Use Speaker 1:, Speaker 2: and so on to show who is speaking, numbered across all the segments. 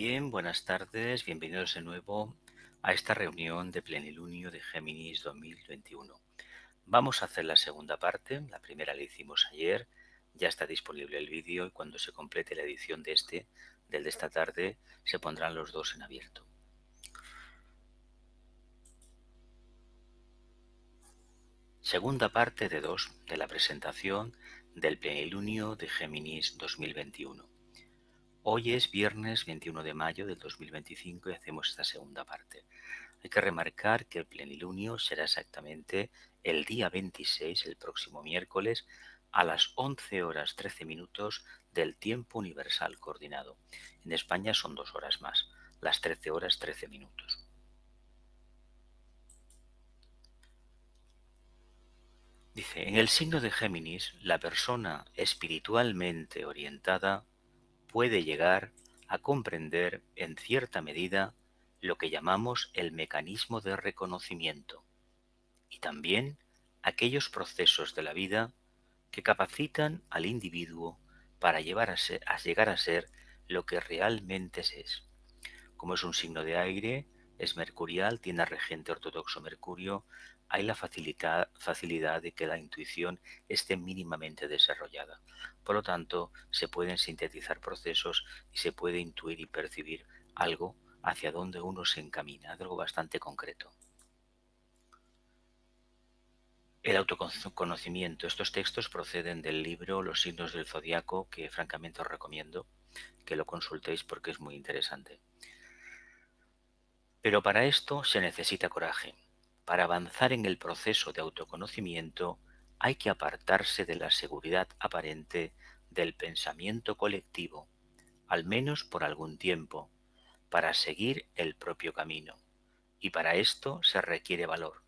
Speaker 1: Bien, buenas tardes, bienvenidos de nuevo a esta reunión de Plenilunio de Géminis 2021. Vamos a hacer la segunda parte, la primera la hicimos ayer, ya está disponible el vídeo y cuando se complete la edición del de esta tarde, se pondrán los dos en abierto. Segunda parte de 2 de la presentación del Plenilunio de Géminis 2021. Hoy es viernes 21 de mayo del 2025 y hacemos esta segunda parte. Hay que remarcar que el plenilunio será exactamente el día 26, el próximo miércoles, a las 11 horas 13 minutos del tiempo universal coordinado. En España son 2 horas más, las 13 horas 13 minutos. Dice, en el signo de Géminis, la persona espiritualmente orientada puede llegar a comprender en cierta medida lo que llamamos el mecanismo de reconocimiento y también aquellos procesos de la vida que capacitan al individuo para llegar a ser lo que realmente es. Como es un signo de aire, es mercurial, tiene a regente ortodoxo Mercurio, hay la facilidad de que la intuición esté mínimamente desarrollada. Por lo tanto, se pueden sintetizar procesos y se puede intuir y percibir algo hacia donde uno se encamina, algo bastante concreto. El autoconocimiento. Estos textos proceden del libro Los signos del zodiaco, que francamente os recomiendo que lo consultéis porque es muy interesante. Pero para esto se necesita coraje. Para avanzar en el proceso de autoconocimiento hay que apartarse de la seguridad aparente del pensamiento colectivo, al menos por algún tiempo, para seguir el propio camino. Y para esto se requiere valor.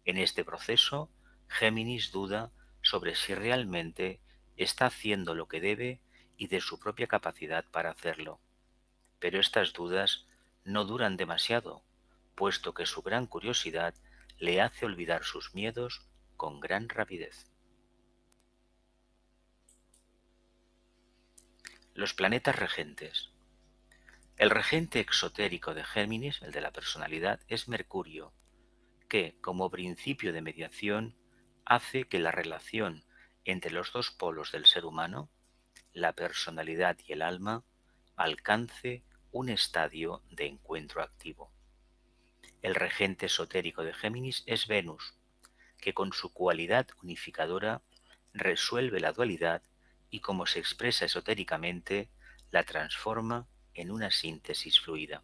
Speaker 1: En este proceso, Géminis duda sobre si realmente está haciendo lo que debe y de su propia capacidad para hacerlo. Pero estas dudas no duran demasiado, puesto que su gran curiosidad le hace olvidar sus miedos con gran rapidez. Los planetas regentes. El regente exotérico de Géminis, el de la personalidad, es Mercurio, que, como principio de mediación, hace que la relación entre los dos polos del ser humano, la personalidad y el alma, alcance un estadio de encuentro activo. El regente esotérico de Géminis es Venus, que con su cualidad unificadora resuelve la dualidad y, como se expresa esotéricamente, la transforma en una síntesis fluida.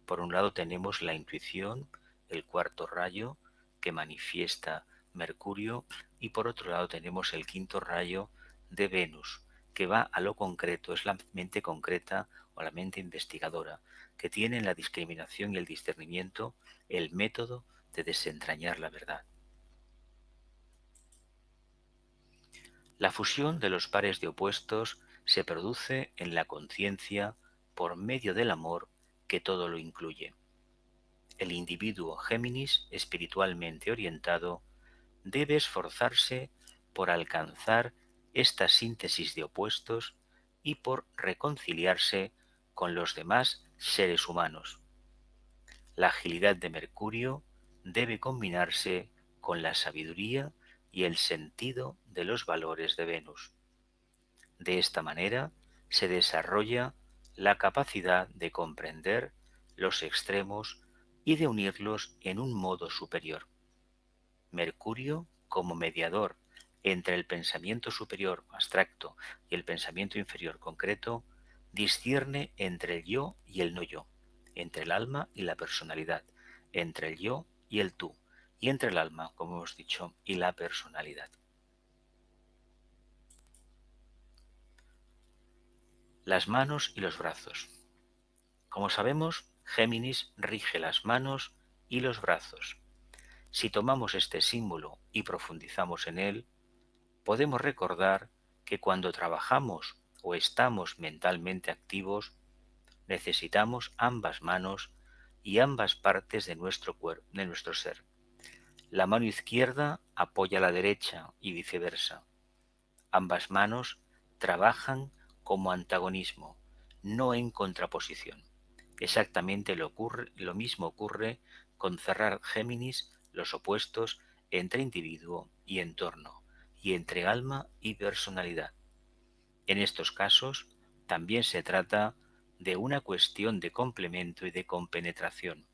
Speaker 1: Por un lado tenemos la intuición, el cuarto rayo que manifiesta Mercurio, y por otro lado tenemos el quinto rayo de Venus, que va a lo concreto, es la mente concreta o la mente investigadora, que tiene en la discriminación y el discernimiento el método de desentrañar la verdad. La fusión de los pares de opuestos se produce en la conciencia por medio del amor que todo lo incluye. El individuo Géminis, espiritualmente orientado, debe esforzarse por alcanzar esta síntesis de opuestos y por reconciliarse con los demás seres humanos. La agilidad de Mercurio debe combinarse con la sabiduría y el sentido de los valores de Venus. De esta manera se desarrolla la capacidad de comprender los extremos y de unirlos en un modo superior. Mercurio, como mediador entre el pensamiento superior abstracto y el pensamiento inferior concreto, discierne entre el yo y el no yo, entre el alma y la personalidad, entre el yo y el tú, y entre el alma, como hemos dicho, y la personalidad. Las manos y los brazos. Como sabemos, Géminis rige las manos y los brazos. Si tomamos este símbolo y profundizamos en él, podemos recordar que cuando trabajamos o estamos mentalmente activos, necesitamos ambas manos y ambas partes de nuestro cuerpo, de nuestro ser. La mano izquierda apoya a la derecha y viceversa. Ambas manos trabajan como antagonismo, no en contraposición. Exactamente lo mismo ocurre con cerrar Géminis los opuestos entre individuo y entorno, y entre alma y personalidad. En estos casos, también se trata de una cuestión de complemento y de compenetración,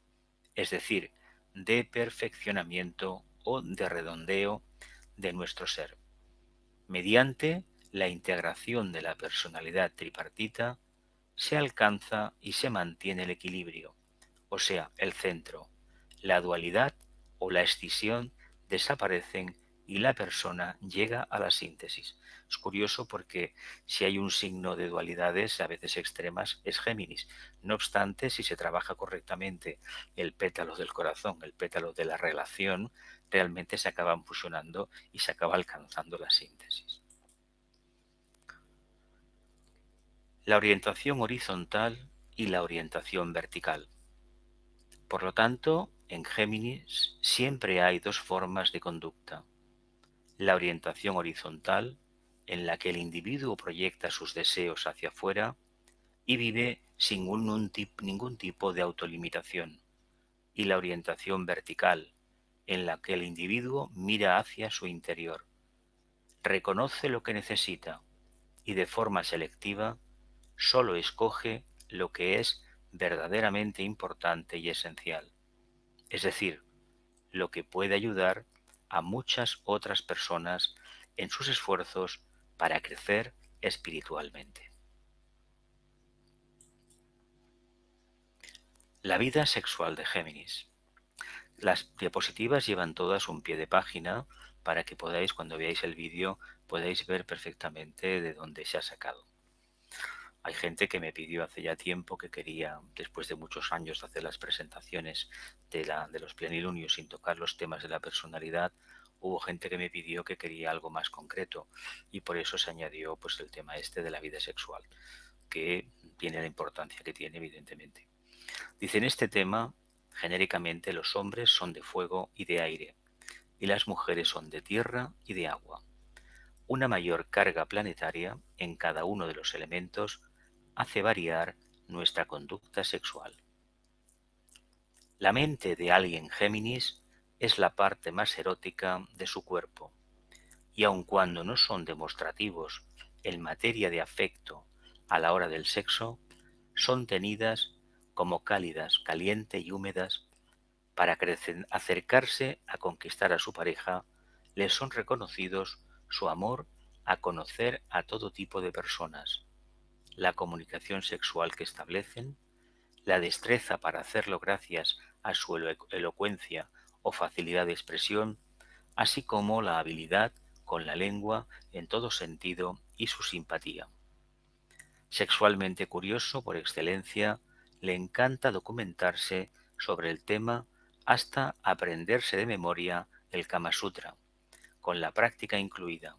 Speaker 1: es decir, de perfeccionamiento o de redondeo de nuestro ser, mediante la integración de la personalidad tripartita se alcanza y se mantiene el equilibrio, o sea, el centro. La dualidad o la escisión desaparecen y la persona llega a la síntesis. Es curioso porque si hay un signo de dualidades, a veces extremas, es Géminis. No obstante, si se trabaja correctamente el pétalo del corazón, el pétalo de la relación, realmente se acaban fusionando y se acaba alcanzando la síntesis. La orientación horizontal y la orientación vertical. Por lo tanto, en Géminis siempre hay dos formas de conducta. La orientación horizontal, en la que el individuo proyecta sus deseos hacia afuera y vive sin ningún tipo de autolimitación. Y la orientación vertical, en la que el individuo mira hacia su interior, reconoce lo que necesita y de forma selectiva solo escoge lo que es verdaderamente importante y esencial, es decir, lo que puede ayudar a muchas otras personas en sus esfuerzos para crecer espiritualmente. La vida sexual de Géminis. Las diapositivas llevan todas un pie de página para que podáis, cuando veáis el vídeo, podáis ver perfectamente de dónde se ha sacado. Hay gente que me pidió hace ya tiempo que quería, después de muchos años de hacer las presentaciones de los plenilunios sin tocar los temas de la personalidad, hubo gente que me pidió que quería algo más concreto y por eso se añadió pues el tema este de la vida sexual, que tiene la importancia que tiene evidentemente. Dice, en este tema, genéricamente los hombres son de fuego y de aire y las mujeres son de tierra y de agua. Una mayor carga planetaria en cada uno de los elementos hace variar nuestra conducta sexual. La mente de alguien Géminis es la parte más erótica de su cuerpo, y aun cuando no son demostrativos en materia de afecto a la hora del sexo, son tenidas como cálidas, caliente y húmedas para acercarse a conquistar a su pareja, les son reconocidos su amor a conocer a todo tipo de personas, la comunicación sexual que establecen, la destreza para hacerlo gracias a su elocuencia o facilidad de expresión, así como la habilidad con la lengua en todo sentido y su simpatía. Sexualmente curioso por excelencia, le encanta documentarse sobre el tema hasta aprenderse de memoria el Kama Sutra, con la práctica incluida,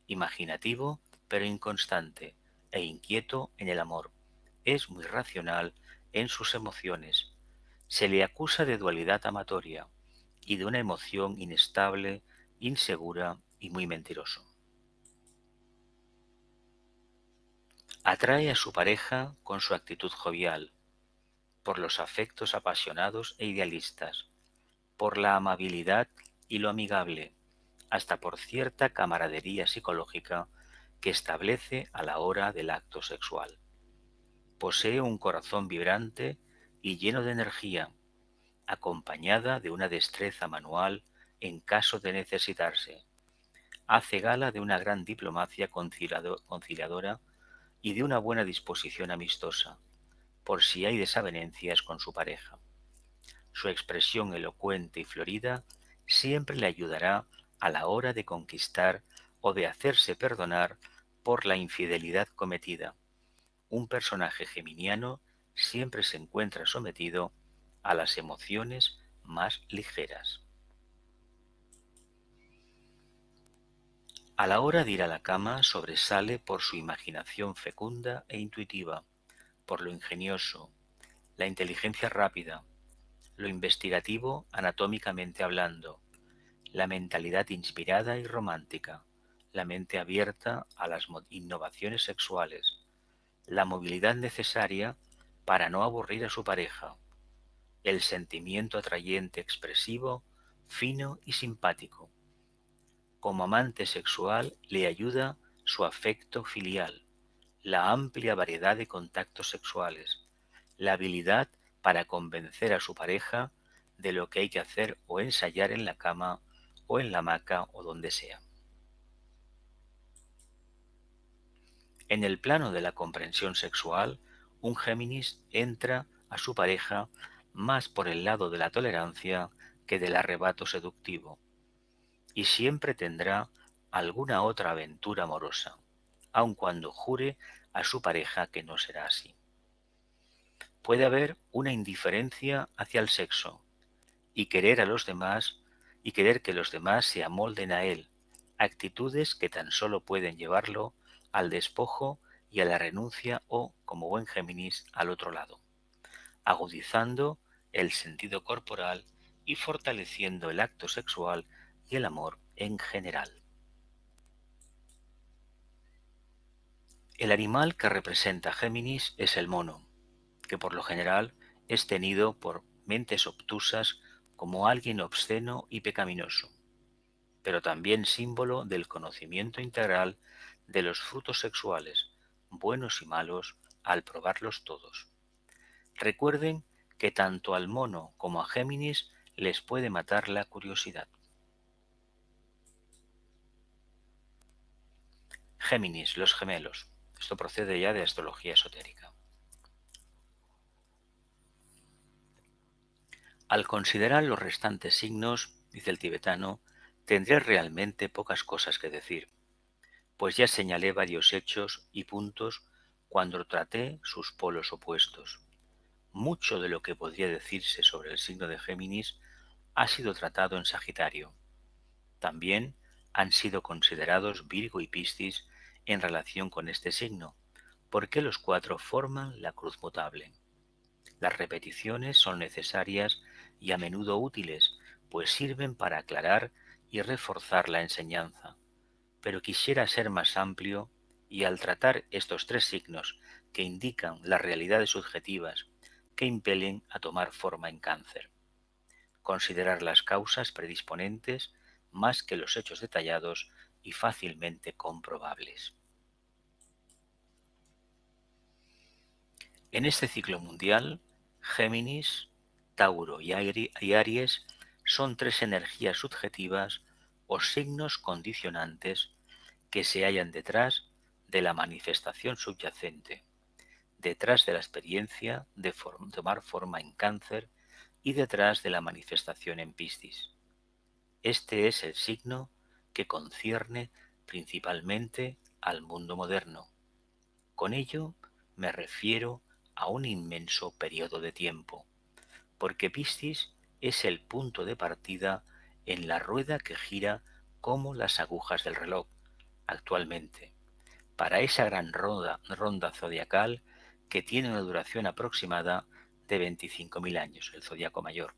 Speaker 1: imaginativo pero inconstante e inquieto en el amor. Es muy racional en sus emociones. Se le acusa de dualidad amatoria y de una emoción inestable, insegura y muy mentiroso. Atrae a su pareja con su actitud jovial, por los afectos apasionados e idealistas, por la amabilidad y lo amigable, hasta por cierta camaradería psicológica que establece a la hora del acto sexual. Posee un corazón vibrante y lleno de energía, acompañada de una destreza manual en caso de necesitarse. Hace gala de una gran diplomacia conciliadora y de una buena disposición amistosa, por si hay desavenencias con su pareja. Su expresión elocuente y florida siempre le ayudará a la hora de conquistar o de hacerse perdonar por la infidelidad cometida. Un personaje geminiano siempre se encuentra sometido a las emociones más ligeras. A la hora de ir a la cama sobresale por su imaginación fecunda e intuitiva, por lo ingenioso, la inteligencia rápida, lo investigativo anatómicamente hablando, la mentalidad inspirada y romántica, la mente abierta a las innovaciones sexuales, la movilidad necesaria para no aburrir a su pareja. El sentimiento atrayente, expresivo, fino y simpático. Como amante sexual le ayuda su afecto filial, la amplia variedad de contactos sexuales, la habilidad para convencer a su pareja de lo que hay que hacer o ensayar en la cama o en la hamaca o donde sea. En el plano de la comprensión sexual, un Géminis entra a su pareja más por el lado de la tolerancia que del arrebato seductivo, y siempre tendrá alguna otra aventura amorosa, aun cuando jure a su pareja que no será así. Puede haber una indiferencia hacia el sexo y querer a los demás y querer que los demás se amolden a él, actitudes que tan solo pueden llevarlo al despojo y a la renuncia o, como buen Géminis, al otro lado, agudizando el sentido corporal y fortaleciendo el acto sexual y el amor en general. El animal que representa Géminis es el mono, que por lo general es tenido por mentes obtusas como alguien obsceno y pecaminoso, pero también símbolo del conocimiento integral de los frutos sexuales, buenos y malos, al probarlos todos. Recuerden que tanto al mono como a Géminis les puede matar la curiosidad. Géminis, los gemelos. Esto procede ya de astrología esotérica. Al considerar los restantes signos, dice el tibetano, tendré realmente pocas cosas que decir, pues ya señalé varios hechos y puntos cuando traté sus polos opuestos. Mucho de lo que podría decirse sobre el signo de Géminis ha sido tratado en Sagitario. También han sido considerados Virgo y Piscis en relación con este signo, porque los cuatro forman la cruz mutable. Las repeticiones son necesarias y a menudo útiles, pues sirven para aclarar y reforzar la enseñanza. Pero quisiera ser más amplio y al tratar estos tres signos que indican las realidades subjetivas que impelen a tomar forma en Cáncer, considerar las causas predisponentes más que los hechos detallados y fácilmente comprobables. En este ciclo mundial, Géminis, Tauro y Aries son tres energías subjetivas o signos condicionantes que se hallan detrás de la manifestación subyacente, detrás de la experiencia de tomar forma en Cáncer y detrás de la manifestación en Piscis. Este es el signo que concierne principalmente al mundo moderno. Con ello me refiero a un inmenso periodo de tiempo, porque Piscis es el punto de partida en la rueda que gira como las agujas del reloj actualmente, para esa gran ronda zodiacal que tiene una duración aproximada de 25.000 años, el zodiaco mayor.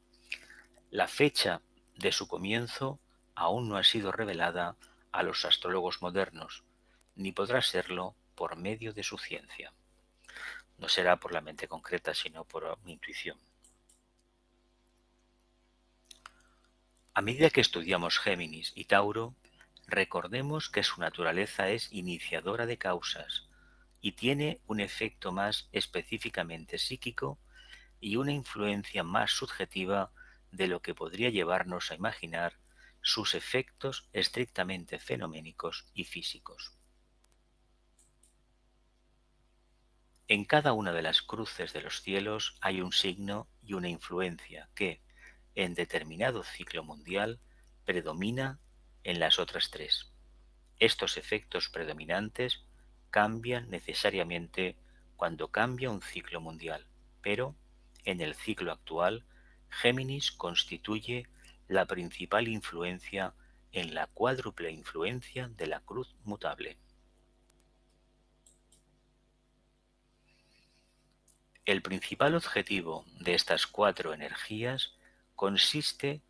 Speaker 1: La fecha de su comienzo aún no ha sido revelada a los astrólogos modernos, ni podrá serlo por medio de su ciencia. No será por la mente concreta, sino por mi intuición. A medida que estudiamos Géminis y Tauro, recordemos que su naturaleza es iniciadora de causas y tiene un efecto más específicamente psíquico y una influencia más subjetiva de lo que podría llevarnos a imaginar sus efectos estrictamente fenoménicos y físicos. En cada una de las cruces de los cielos hay un signo y una influencia que, en determinado ciclo mundial, predomina en las otras tres. Estos efectos predominantes cambian necesariamente cuando cambia un ciclo mundial, pero en el ciclo actual, Géminis constituye la principal influencia en la cuádruple influencia de la cruz mutable. El principal objetivo de estas cuatro energías consiste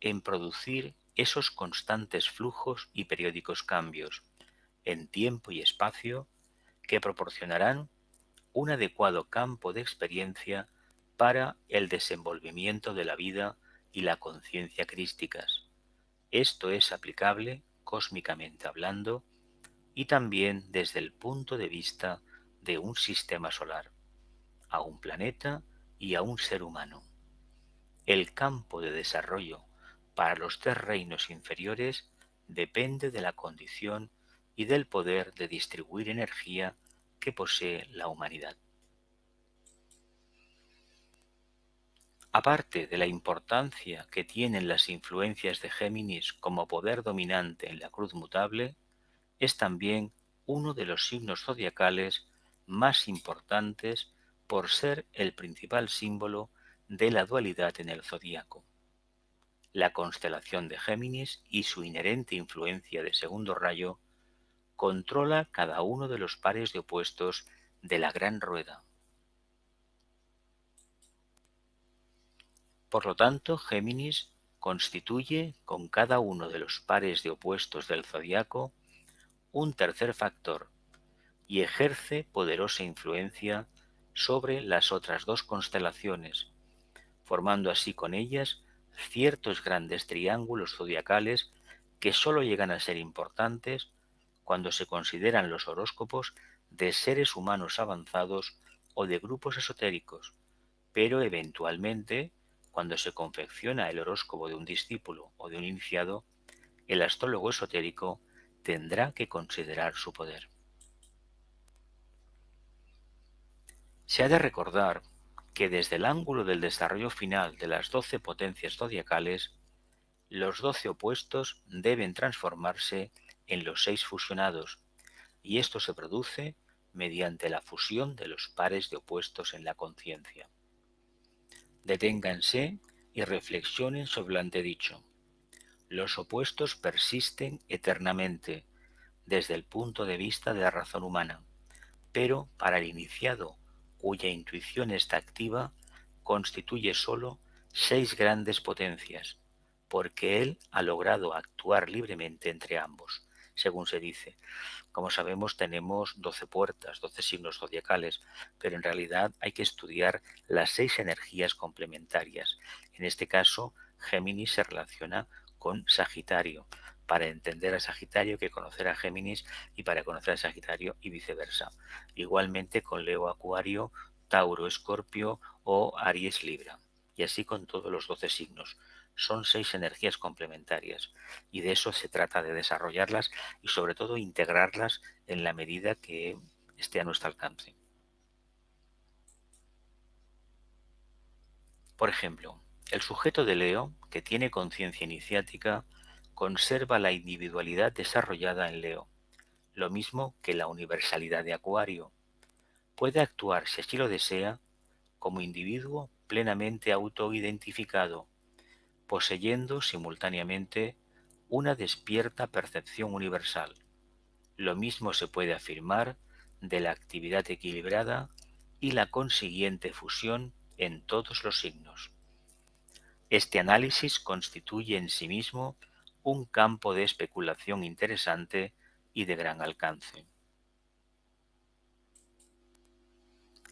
Speaker 1: en producir esos constantes flujos y periódicos cambios en tiempo y espacio que proporcionarán un adecuado campo de experiencia para el desenvolvimiento de la vida y la conciencia crísticas. Esto es aplicable, cósmicamente hablando, y también desde el punto de vista de un sistema solar, a un planeta y a un ser humano. El campo de desarrollo para los tres reinos inferiores depende de la condición y del poder de distribuir energía que posee la humanidad. Aparte de la importancia que tienen las influencias de Géminis como poder dominante en la cruz mutable, es también uno de los signos zodiacales más importantes por ser el principal símbolo de la dualidad en el zodíaco. La constelación de Géminis y su inherente influencia de segundo rayo controla cada uno de los pares de opuestos de la gran rueda. Por lo tanto, Géminis constituye con cada uno de los pares de opuestos del zodiaco un tercer factor y ejerce poderosa influencia sobre las otras dos constelaciones, formando así con ellas ciertos grandes triángulos zodiacales que sólo llegan a ser importantes cuando se consideran los horóscopos de seres humanos avanzados o de grupos esotéricos, pero eventualmente, cuando se confecciona el horóscopo de un discípulo o de un iniciado, el astrólogo esotérico tendrá que considerar su poder. Se ha de recordar que desde el ángulo del desarrollo final de las 12 potencias zodiacales, los 12 opuestos deben transformarse en los 6 fusionados, y esto se produce mediante la fusión de los pares de opuestos en la conciencia. Deténganse y reflexionen sobre lo antedicho. Los opuestos persisten eternamente desde el punto de vista de la razón humana, pero para el iniciado, cuya intuición está activa, constituye sólo 6 grandes potencias, porque él ha logrado actuar libremente entre ambos, según se dice. Como sabemos, tenemos 12 puertas, 12 signos zodiacales, pero en realidad hay que estudiar las 6 energías complementarias. En este caso, Géminis se relaciona con Sagitario. Para entender a Sagitario hay que conocer a Géminis, y para conocer a Sagitario y viceversa. Igualmente con Leo Acuario, Tauro Escorpio o Aries Libra. Y así con todos los 12 signos. Son 6 energías complementarias y de eso se trata, de desarrollarlas y sobre todo integrarlas en la medida que esté a nuestro alcance. Por ejemplo, el sujeto de Leo, que tiene conciencia iniciática, conserva la individualidad desarrollada en Leo, lo mismo que la universalidad de Acuario. Puede actuar, si así lo desea, como individuo plenamente autoidentificado, poseyendo simultáneamente una despierta percepción universal. Lo mismo se puede afirmar de la actividad equilibrada y la consiguiente fusión en todos los signos. Este análisis constituye en sí mismo un campo de especulación interesante y de gran alcance.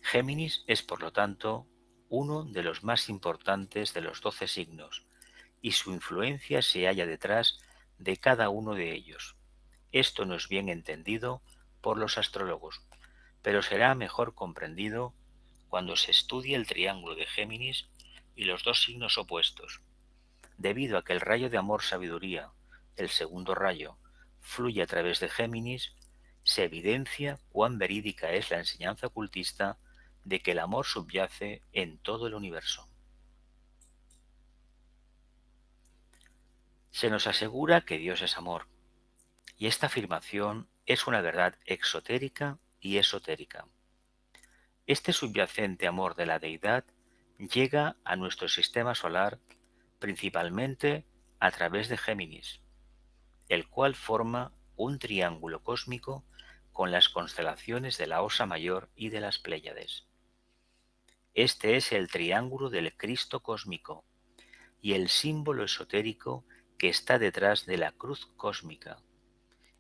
Speaker 1: Géminis es, por lo tanto, uno de los más importantes de los 12 signos, y su influencia se halla detrás de cada uno de ellos. Esto no es bien entendido por los astrólogos, pero será mejor comprendido cuando se estudie el triángulo de Géminis y los dos signos opuestos. Debido a que el rayo de amor-sabiduría, el segundo rayo, fluye a través de Géminis, se evidencia cuán verídica es la enseñanza ocultista de que el amor subyace en todo el universo. Se nos asegura que Dios es amor, y esta afirmación es una verdad exotérica y esotérica. Este subyacente amor de la deidad llega a nuestro sistema solar principalmente a través de Géminis, el cual forma un triángulo cósmico con las constelaciones de la Osa Mayor y de las Pléyades. Este es el triángulo del Cristo cósmico y el símbolo esotérico que está detrás de la cruz cósmica.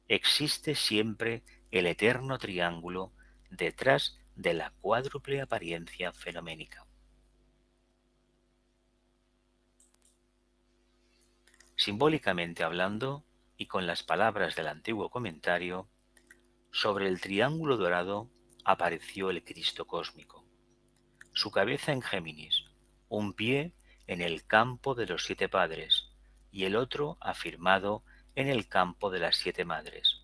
Speaker 1: Existe siempre el eterno triángulo detrás de la cuádruple apariencia fenoménica. Simbólicamente hablando, y con las palabras del antiguo comentario, sobre el triángulo dorado apareció el Cristo cósmico, su cabeza en Géminis, un pie en el campo de los 7 padres y el otro afirmado en el campo de las 7 madres.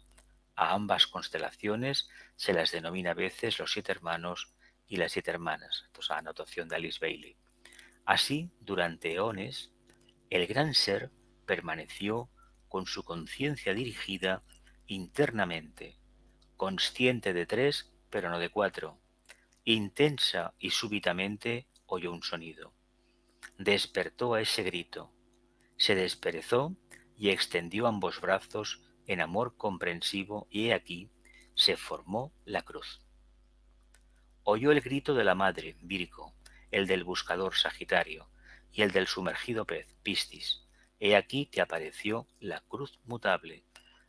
Speaker 1: A ambas constelaciones se las denomina a veces los 7 hermanos y las 7 hermanas, esto es anotación de Alice Bailey. Así, durante eones, el gran ser permaneció con su conciencia dirigida internamente, consciente de 3, pero no de 4. Intensa y súbitamente oyó un sonido. Despertó a ese grito, se desperezó y extendió ambos brazos en amor comprensivo y he aquí se formó la cruz. Oyó el grito de la madre, Virgo, el del buscador, Sagitario, y el del sumergido pez, Piscis. He aquí que apareció la cruz mutable,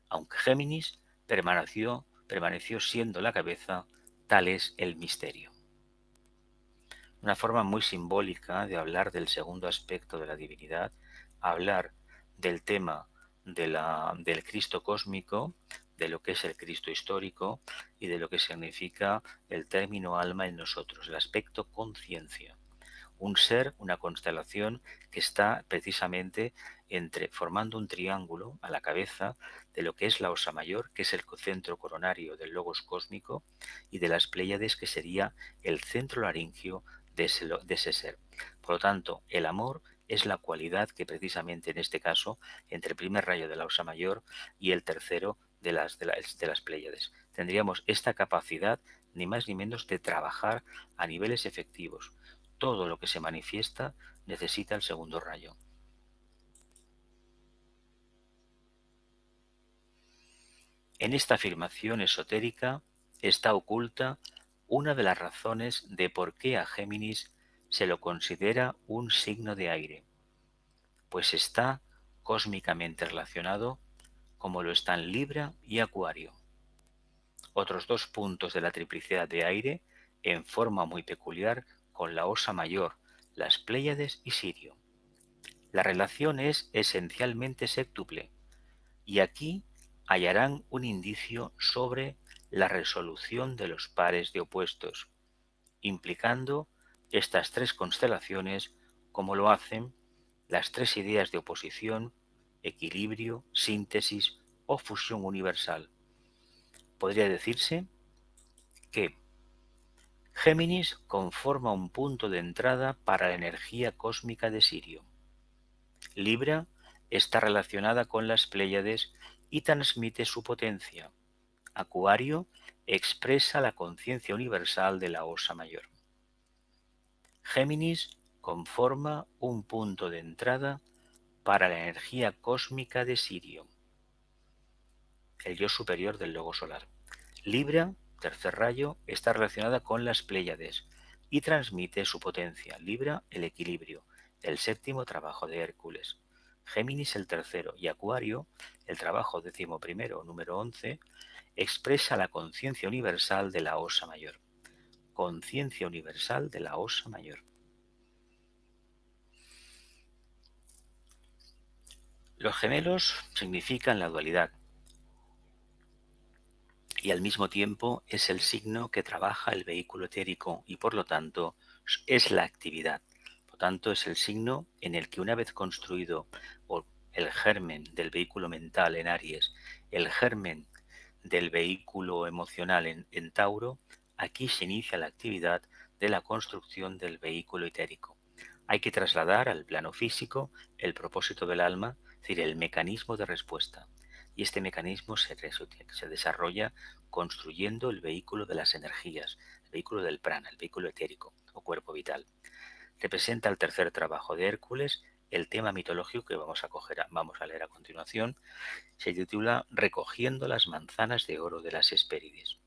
Speaker 1: aunque Géminis permaneció siendo la cabeza, tal es el misterio. Una forma muy simbólica de hablar del segundo aspecto de la divinidad, hablar del tema del Cristo cósmico, de lo que es el Cristo histórico y de lo que significa el término alma en nosotros, el aspecto conciencia. Un ser, una constelación que está precisamente formando un triángulo a la cabeza de lo que es la Osa Mayor, que es el centro coronario del Logos cósmico, y de las Pléyades, que sería el centro laringio de ese ser. Por lo tanto, el amor es la cualidad que precisamente en este caso, entre el primer rayo de la Osa Mayor y el tercero de las Pléyades, tendríamos esta capacidad ni más ni menos de trabajar a niveles efectivos. Todo lo que se manifiesta necesita el segundo rayo. En esta afirmación esotérica está oculta una de las razones de por qué a Géminis se lo considera un signo de aire, pues está cósmicamente relacionado como lo están Libra y Acuario, otros 2 puntos de la triplicidad de aire en forma muy peculiar con la Osa Mayor, las Pléyades y Sirio. La relación es esencialmente séptuple, y aquí hallarán un indicio sobre la resolución de los pares de opuestos, implicando estas 3 constelaciones como lo hacen las 3 ideas de oposición, equilibrio, síntesis o fusión universal. Podría decirse que Géminis conforma un punto de entrada para la energía cósmica de Sirio. Libra está relacionada con las Pléyades y transmite su potencia. Acuario expresa la conciencia universal de la Osa Mayor. Géminis conforma un punto de entrada para la energía cósmica de Sirio, el yo superior del logo solar. Libra, tercer rayo, está relacionada con las Pléyades y transmite su potencia. Libra, el equilibrio, el séptimo trabajo de Hércules. Géminis, el tercero, y Acuario, el trabajo 11º, número 11, expresa la conciencia universal de la Osa Mayor. Conciencia universal de la Osa Mayor. Los gemelos significan la dualidad y al mismo tiempo es el signo que trabaja el vehículo etérico y por lo tanto es la actividad. Por tanto es el signo en el que una vez construido el germen del vehículo mental en Aries, el germen del vehículo emocional en Tauro, aquí se inicia la actividad de la construcción del vehículo etérico. Hay que trasladar al plano físico el propósito del alma, es decir, el mecanismo de respuesta. Y este mecanismo se desarrolla construyendo el vehículo de las energías, el vehículo del prana, el vehículo etérico o cuerpo vital. Representa el tercer trabajo de Hércules. El tema mitológico que vamos a leer a continuación se titula Recogiendo las manzanas de oro de las Hespérides.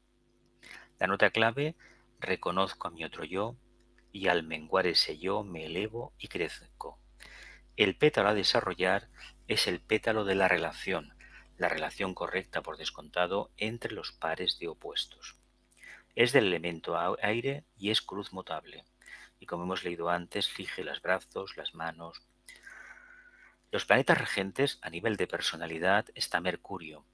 Speaker 1: La nota clave: reconozco a mi otro yo, y al menguar ese yo me elevo y crezco. El pétalo a desarrollar es el pétalo de la relación correcta por descontado entre los pares de opuestos. Es del elemento aire y es cruz mutable. Y como hemos leído antes, rige los brazos, las manos. Los planetas regentes a nivel de personalidad está Mercurio.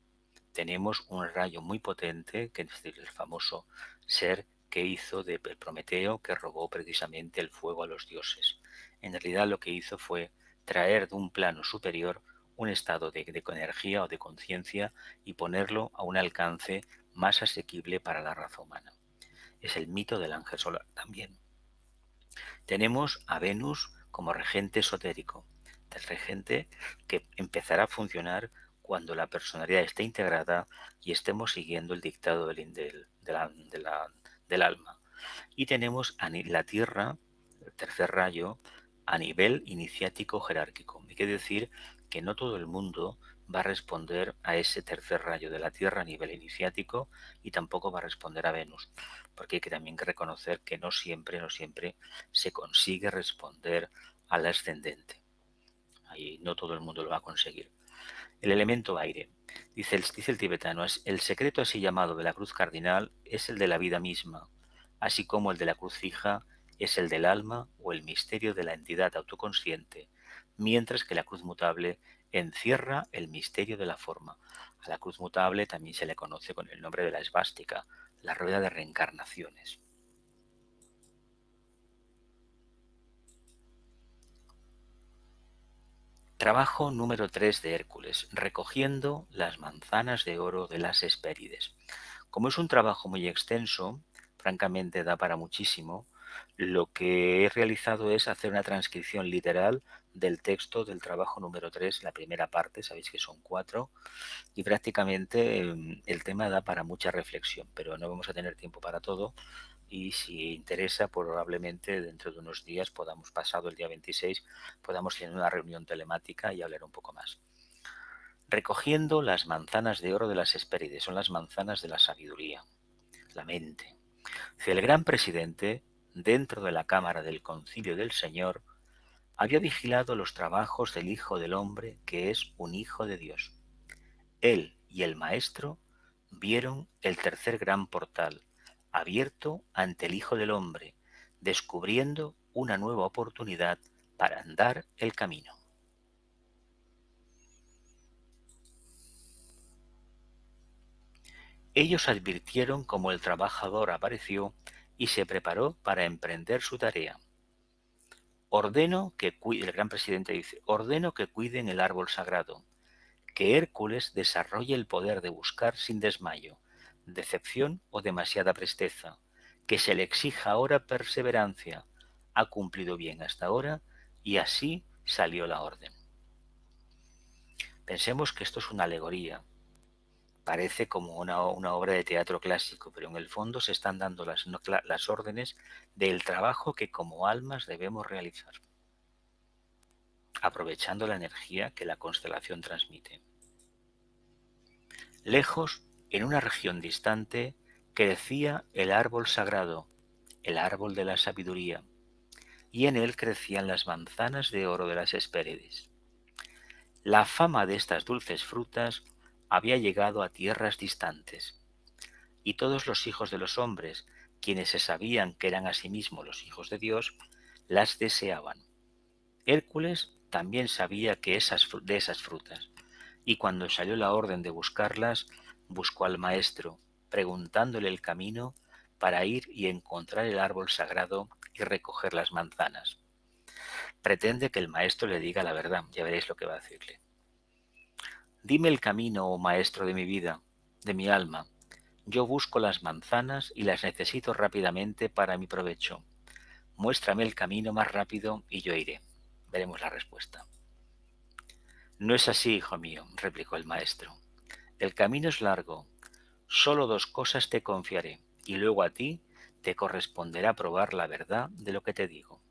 Speaker 1: Tenemos un rayo muy potente, que es el famoso ser que hizo de Prometeo, que robó precisamente el fuego a los dioses. En realidad lo que hizo fue traer de un plano superior un estado de energía o de conciencia y ponerlo a un alcance más asequible para la raza humana. Es el mito del ángel solar también. Tenemos a Venus como regente esotérico, el regente que empezará a funcionar cuando la personalidad esté integrada y estemos siguiendo el dictado del alma. Y tenemos a la Tierra, el tercer rayo, a nivel iniciático jerárquico. Hay que decir que no todo el mundo va a responder a ese tercer rayo de la Tierra a nivel iniciático y tampoco va a responder a Venus, porque hay que también reconocer que no siempre se consigue responder al ascendente. Ahí no todo el mundo lo va a conseguir. El elemento aire. Dice el tibetano, el secreto así llamado de la cruz cardinal es el de la vida misma, así como el de la cruz fija es el del alma o el misterio de la entidad autoconsciente, mientras que la cruz mutable encierra el misterio de la forma. A la cruz mutable también se le conoce con el nombre de la esvástica, la rueda de reencarnaciones. Trabajo número 3 de Hércules, recogiendo las manzanas de oro de las Hespérides. Como es un trabajo muy extenso, francamente da para muchísimo, lo que he realizado es hacer una transcripción literal del texto del trabajo número 3, la primera parte, sabéis que son 4, y prácticamente el tema da para mucha reflexión, pero no vamos a tener tiempo para todo y si interesa, probablemente dentro de unos días podamos, pasado el día 26, podamos tener una reunión telemática y hablar un poco más. Recogiendo las manzanas de oro de las Hespérides, son las manzanas de la sabiduría, la mente. El gran presidente, dentro de la cámara del concilio del Señor, había vigilado los trabajos del Hijo del Hombre, que es un Hijo de Dios. Él y el Maestro vieron el tercer gran portal, abierto ante el Hijo del Hombre, descubriendo una nueva oportunidad para andar el camino. Ellos advirtieron cómo el trabajador apareció y se preparó para emprender su tarea. El gran presidente dice, ordeno que cuiden el árbol sagrado, que Hércules desarrolle el poder de buscar sin desmayo, decepción o demasiada presteza, que se le exija ahora perseverancia, ha cumplido bien hasta ahora y así salió la orden. Pensemos que esto es una alegoría, parece como una obra de teatro clásico, pero en el fondo se están dando las órdenes del trabajo que como almas debemos realizar, aprovechando la energía que la constelación transmite. Lejos, en una región distante, crecía el árbol sagrado, el árbol de la sabiduría, y en él crecían las manzanas de oro de las Hespérides. La fama de estas dulces frutas había llegado a tierras distantes, y todos los hijos de los hombres, quienes se sabían que eran asimismo los hijos de Dios, las deseaban. Hércules también sabía que de esas frutas, y cuando salió la orden de buscarlas, buscó al maestro, preguntándole el camino para ir y encontrar el árbol sagrado y recoger las manzanas. Pretende que el maestro le diga la verdad, ya veréis lo que va a decirle. Dime el camino, oh maestro de mi vida, de mi alma. Yo busco las manzanas y las necesito rápidamente para mi provecho. Muéstrame el camino más rápido y yo iré. Veremos la respuesta. No es así, hijo mío, replicó el maestro. El camino es largo. Solo dos cosas te confiaré, y luego a ti te corresponderá probar la verdad de lo que te digo.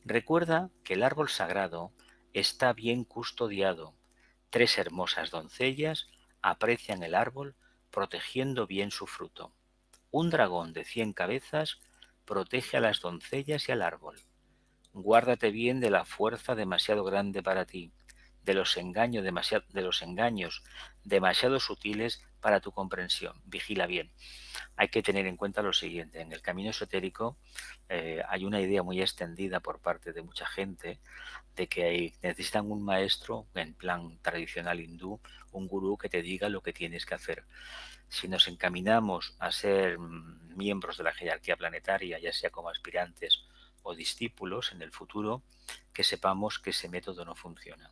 Speaker 1: Recuerda que el árbol sagrado está bien custodiado. 3 hermosas doncellas aprecian el árbol protegiendo bien su fruto. Un dragón de 100 cabezas protege a las doncellas y al árbol. Guárdate bien de la fuerza demasiado grande para ti, de los engaños demasiado sutiles para tu comprensión. Vigila bien. Hay que tener en cuenta lo siguiente. En el camino esotérico hay una idea muy extendida por parte de mucha gente de que necesitan un maestro en plan tradicional hindú, un gurú que te diga lo que tienes que hacer. Si nos encaminamos a ser miembros de la jerarquía planetaria, ya sea como aspirantes o discípulos en el futuro, que sepamos que ese método no funciona.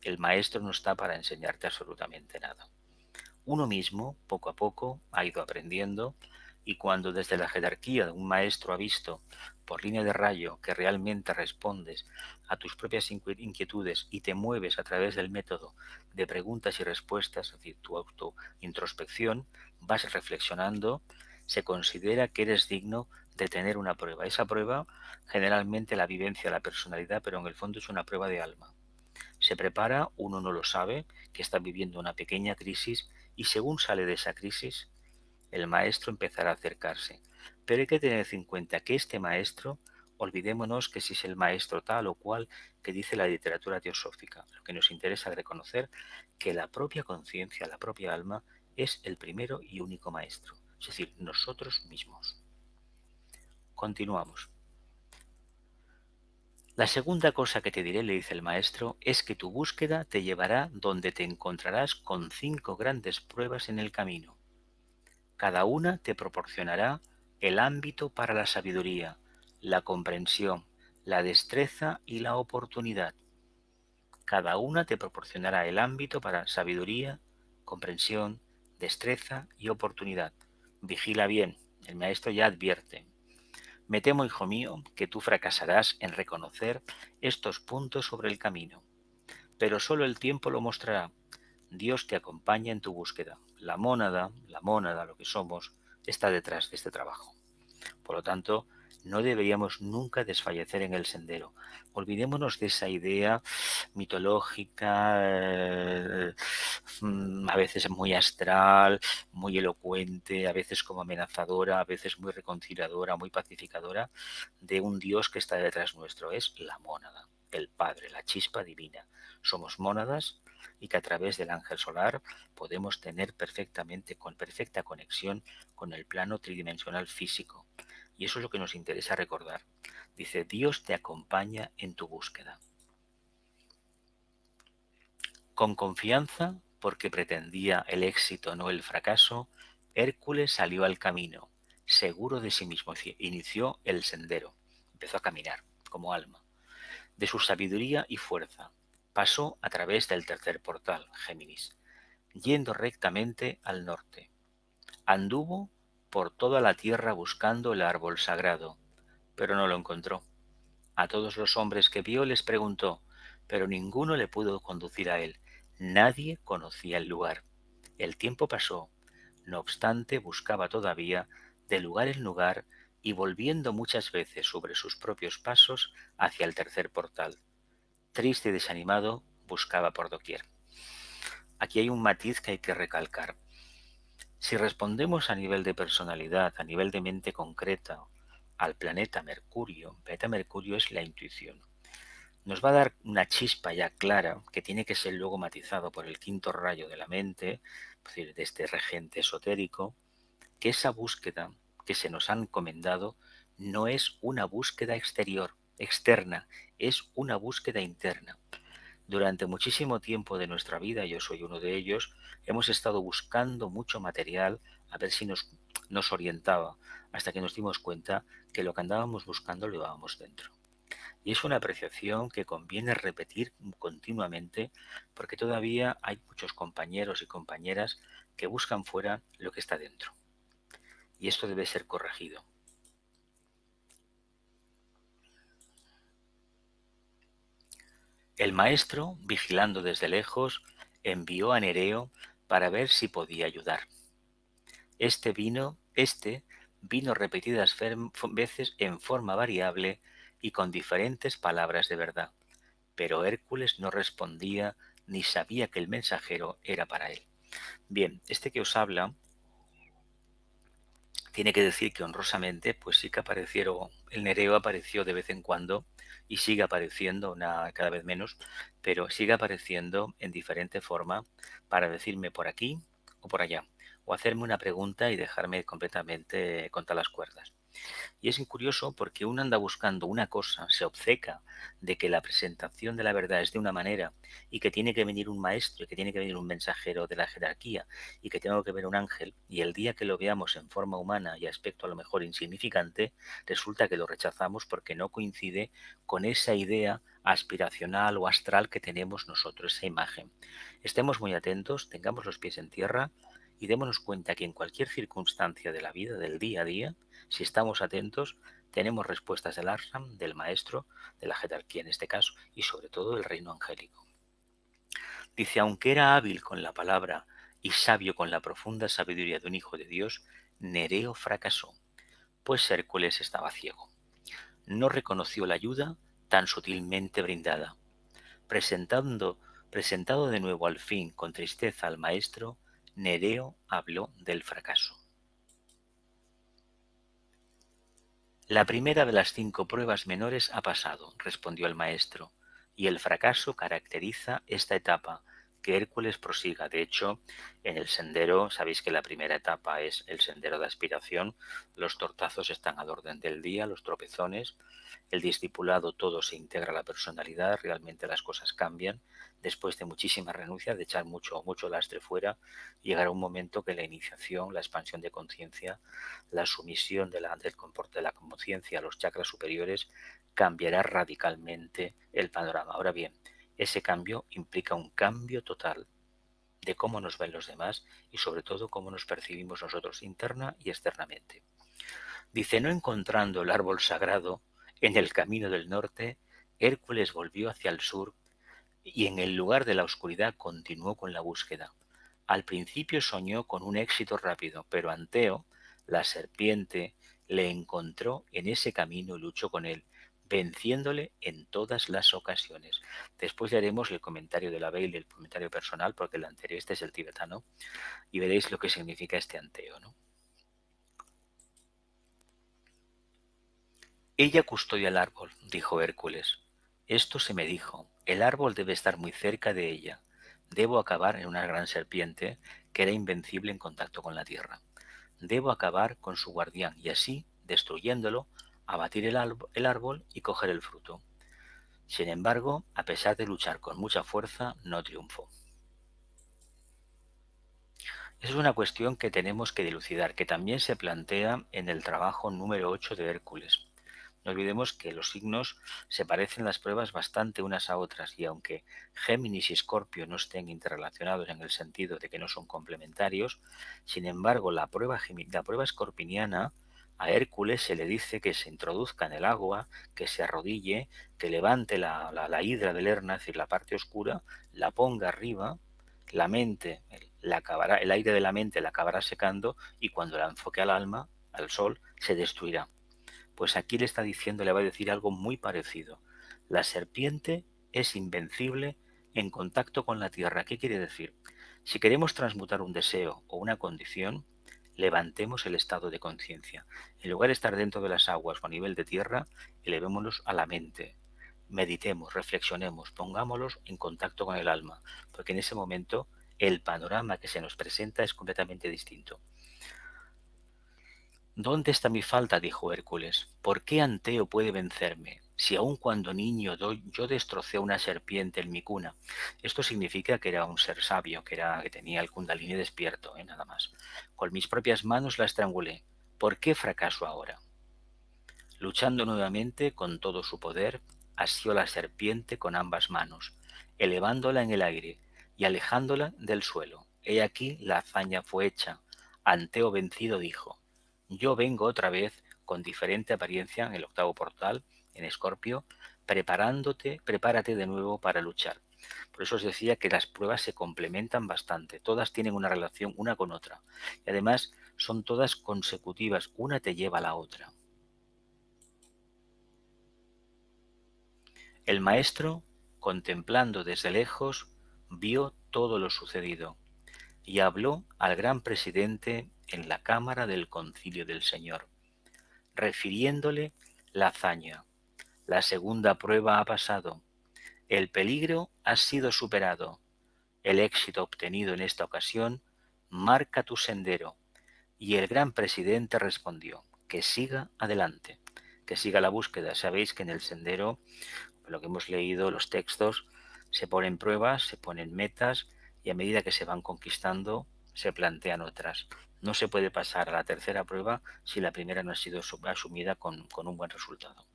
Speaker 1: El maestro no está para enseñarte absolutamente nada. Uno mismo, poco a poco, ha ido aprendiendo, y cuando desde la jerarquía de un maestro ha visto por línea de rayo que realmente respondes a tus propias inquietudes y te mueves a través del método de preguntas y respuestas, es decir, tu autointrospección, vas reflexionando, se considera que eres digno de tener una prueba. Esa prueba, generalmente la vivencia, la personalidad, pero en el fondo es una prueba de alma. Se prepara, uno no lo sabe, que está viviendo una pequeña crisis, y según sale de esa crisis, el maestro empezará a acercarse. Pero hay que tener en cuenta que este maestro, olvidémonos que si es el maestro tal o cual que dice la literatura teosófica. Lo que nos interesa es reconocer que la propia conciencia, la propia alma, es el primero y único maestro. Es decir, nosotros mismos. Continuamos. La segunda cosa que te diré, le dice el maestro, es que tu búsqueda te llevará donde te encontrarás con 5 grandes pruebas en el camino. Cada una te proporcionará el ámbito para la sabiduría, la comprensión, la destreza y la oportunidad. Cada una te proporcionará el ámbito para sabiduría, comprensión, destreza y oportunidad. Vigila bien, el maestro ya advierte. Me temo, hijo mío, que tú fracasarás en reconocer estos puntos sobre el camino, pero solo el tiempo lo mostrará. Dios te acompaña en tu búsqueda. La mónada, lo que somos, está detrás de este trabajo. Por lo tanto, no deberíamos nunca desfallecer en el sendero. Olvidémonos de esa idea mitológica, a veces muy astral, muy elocuente, a veces como amenazadora, a veces muy reconciliadora, muy pacificadora, de un Dios que está detrás nuestro. Es la mónada, el Padre, la chispa divina. Somos mónadas y que a través del ángel solar podemos tener con perfecta conexión con el plano tridimensional físico. Y eso es lo que nos interesa recordar. Dice, Dios te acompaña en tu búsqueda. Con confianza, porque pretendía el éxito, no el fracaso, Hércules salió al camino, seguro de sí mismo, inició el sendero, empezó a caminar como alma, de su sabiduría y fuerza. Pasó a través del tercer portal, Géminis, yendo rectamente al norte. Anduvo por toda la tierra buscando el árbol sagrado, pero no lo encontró. A todos los hombres que vio les preguntó, pero ninguno le pudo conducir a él. Nadie conocía el lugar. El tiempo pasó. No obstante, buscaba todavía de lugar en lugar y volviendo muchas veces sobre sus propios pasos hacia el tercer portal. Triste y desanimado, buscaba por doquier. Aquí hay un matiz que hay que recalcar. Si respondemos a nivel de personalidad, a nivel de mente concreta, al planeta Mercurio es la intuición. Nos va a dar una chispa ya clara que tiene que ser luego matizado por el quinto rayo de la mente, es decir, de este regente esotérico, que esa búsqueda que se nos han encomendado no es una búsqueda externa, es una búsqueda interna. Durante muchísimo tiempo de nuestra vida, yo soy uno de ellos, hemos estado buscando mucho material a ver si nos orientaba, hasta que nos dimos cuenta que lo que andábamos buscando lo llevábamos dentro. Y es una apreciación que conviene repetir continuamente porque todavía hay muchos compañeros y compañeras que buscan fuera lo que está dentro. Y esto debe ser corregido. El maestro, vigilando desde lejos, envió a Nereo para ver si podía ayudar. Este vino repetidas veces en forma variable y con diferentes palabras de verdad, pero Hércules no respondía ni sabía que el mensajero era para él. Bien, este que os habla tiene que decir que honrosamente, pues sí que el Nereo apareció de vez en cuando y sigue apareciendo, cada vez menos, pero sigue apareciendo en diferente forma para decirme por aquí o por allá. o hacerme una pregunta y dejarme completamente contra las cuerdas. Y es curioso porque uno anda buscando una cosa, se obceca de que la presentación de la verdad es de una manera y que tiene que venir un maestro y que tiene que venir un mensajero de la jerarquía y que tengo que ver un ángel, y el día que lo veamos en forma humana y aspecto a lo mejor insignificante, resulta que lo rechazamos porque no coincide con esa idea aspiracional o astral que tenemos nosotros, esa imagen. Estemos muy atentos, tengamos los pies en tierra y démonos cuenta que en cualquier circunstancia de la vida, del día a día, si estamos atentos, tenemos respuestas del Ashram, del maestro, de la jerarquía en este caso, y sobre todo del reino angélico. Dice, aunque era hábil con la palabra y sabio con la profunda sabiduría de un hijo de Dios, Nereo fracasó, pues Hércules estaba ciego. No reconoció la ayuda tan sutilmente brindada. Presentando, presentado de nuevo al fin con tristeza al maestro, Nereo habló del fracaso. La primera de las 5 pruebas menores ha pasado, respondió el maestro, y el fracaso caracteriza esta etapa, que Hércules prosiga. De hecho, en el sendero, sabéis que la primera etapa es el sendero de aspiración, los tortazos están al orden del día, los tropezones, el discipulado, todo se integra a la personalidad, realmente las cosas cambian, después de muchísima renuncia, de echar mucho lastre fuera, llegará un momento que la iniciación, la expansión de conciencia, la sumisión de la conciencia a los chakras superiores cambiará radicalmente el panorama. Ahora bien, ese cambio implica un cambio total de cómo nos ven los demás y sobre todo cómo nos percibimos nosotros interna y externamente. Dice, no encontrando el árbol sagrado en el camino del norte, Hércules volvió hacia el sur y en el lugar de la oscuridad continuó con la búsqueda. Al principio soñó con un éxito rápido, pero Anteo, la serpiente, le encontró en ese camino y luchó con él, venciéndole en todas las ocasiones. Después le haremos el comentario de la Bale, el comentario personal, porque el anterior este es el tibetano, y veréis lo que significa este Anteo, ¿no? Ella custodia el árbol, dijo Hércules. Esto se me dijo. El árbol debe estar muy cerca de ella. Debo acabar en una gran serpiente que era invencible en contacto con la tierra. Debo acabar con su guardián y así, destruyéndolo, abatir el árbol y coger el fruto. Sin embargo, a pesar de luchar con mucha fuerza, no triunfó. Esa es una cuestión que tenemos que dilucidar, que también se plantea en el trabajo número 8 de Hércules. No olvidemos que los signos se parecen las pruebas bastante unas a otras y aunque Géminis y Escorpio no estén interrelacionados en el sentido de que no son complementarios, sin embargo la prueba escorpiniana a Hércules se le dice que se introduzca en el agua, que se arrodille, que levante la hidra de Lerna, es decir, la parte oscura, la ponga arriba, la mente, el aire de la mente la acabará secando y cuando la enfoque al alma, al sol, se destruirá. Pues aquí le está diciendo, le va a decir algo muy parecido. La serpiente es invencible en contacto con la tierra. ¿Qué quiere decir? Si queremos transmutar un deseo o una condición, levantemos el estado de conciencia. En lugar de estar dentro de las aguas o a nivel de tierra, elevémonos a la mente. Meditemos, reflexionemos, pongámoslos en contacto con el alma, porque en ese momento el panorama que se nos presenta es completamente distinto. ¿Dónde está mi falta? Dijo Hércules. ¿Por qué Anteo puede vencerme? Si aun cuando niño yo destrocé a una serpiente en mi cuna. Esto significa que era un ser sabio, que tenía el kundalini despierto, nada más. Con mis propias manos la estrangulé. ¿Por qué fracaso ahora? Luchando nuevamente con todo su poder, asió la serpiente con ambas manos, elevándola en el aire y alejándola del suelo. He aquí la hazaña fue hecha. Anteo vencido dijo, yo vengo otra vez con diferente apariencia en el octavo portal, en Escorpio, prepárate de nuevo para luchar. Por eso os decía que las pruebas se complementan bastante, todas tienen una relación una con otra y además son todas consecutivas, una te lleva a la otra. El maestro, contemplando desde lejos, vio todo lo sucedido y habló al gran presidente en la cámara del concilio del Señor, refiriéndole la hazaña. La segunda prueba ha pasado, el peligro ha sido superado, el éxito obtenido en esta ocasión marca tu sendero. Y el gran presidente respondió, que siga adelante, que siga la búsqueda. Sabéis que en el sendero, lo que hemos leído, los textos, se ponen pruebas, se ponen metas y a medida que se van conquistando, se plantean otras. No se puede pasar a la tercera prueba si la primera no ha sido asumida con un buen resultado.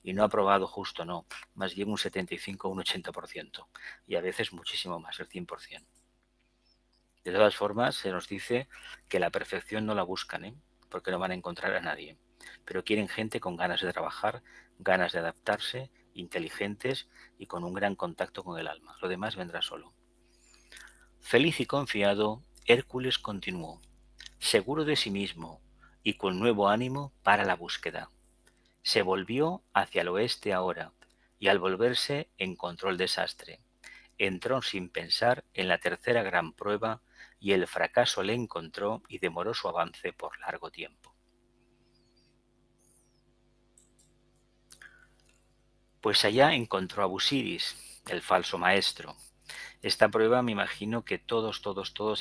Speaker 1: Y no aprobado justo, no, más bien un 75 o un 80%, y a veces muchísimo más, el 100%. De todas formas, se nos dice que la perfección no la buscan, porque no van a encontrar a nadie, pero quieren gente con ganas de trabajar, ganas de adaptarse, inteligentes y con un gran contacto con el alma. Lo demás vendrá solo. Feliz y confiado, Hércules continuó, seguro de sí mismo y con nuevo ánimo para la búsqueda. Se volvió hacia el oeste ahora, y al volverse encontró el desastre. Entró sin pensar en la tercera gran prueba, y el fracaso le encontró y demoró su avance por largo tiempo. Pues allá encontró a Busiris, el falso maestro. Esta prueba me imagino que todos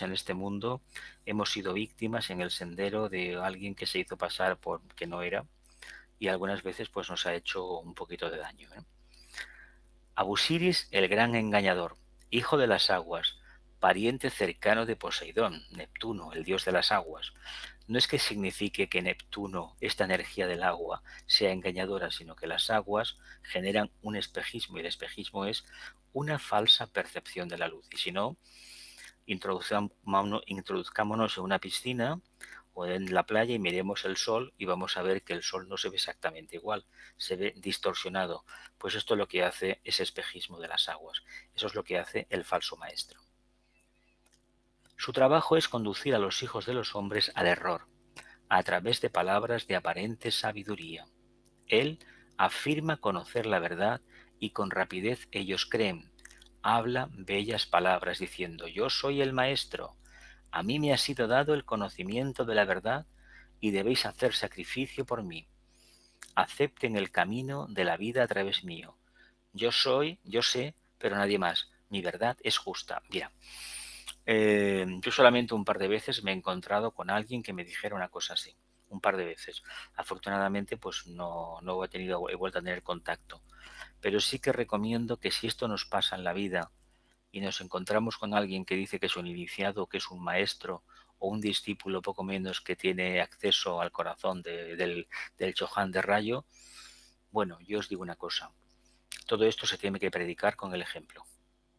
Speaker 1: en este mundo hemos sido víctimas en el sendero de alguien que se hizo pasar por que no era, y algunas veces pues nos ha hecho un poquito de daño, ¿eh? A Busiris, el gran engañador, hijo de las aguas, pariente cercano de Poseidón, Neptuno, el dios de las aguas. No es que signifique que Neptuno, esta energía del agua, sea engañadora, sino que las aguas generan un espejismo, y el espejismo es una falsa percepción de la luz. Y si no, introduzcámonos en una piscina o en la playa y miremos el sol y vamos a ver que el sol no se ve exactamente igual, se ve distorsionado. Pues esto es lo que hace ese espejismo de las aguas. Eso es lo que hace el falso maestro. Su trabajo es conducir a los hijos de los hombres al error, a través de palabras de aparente sabiduría. Él afirma conocer la verdad y con rapidez ellos creen. Habla bellas palabras diciendo, yo soy el maestro, a mí me ha sido dado el conocimiento de la verdad y debéis hacer sacrificio por mí. Acepten el camino de la vida a través mío. Yo soy, yo sé, pero nadie más. Mi verdad es justa. Mira, yo solamente un par de veces me he encontrado con alguien que me dijera una cosa así. Un par de veces. Afortunadamente, pues he vuelto a tener contacto. Pero sí que recomiendo que si esto nos pasa en la vida y nos encontramos con alguien que dice que es un iniciado, que es un maestro o un discípulo poco menos que tiene acceso al corazón del Chohan de Rayo, bueno, yo os digo una cosa. Todo esto se tiene que predicar con el ejemplo,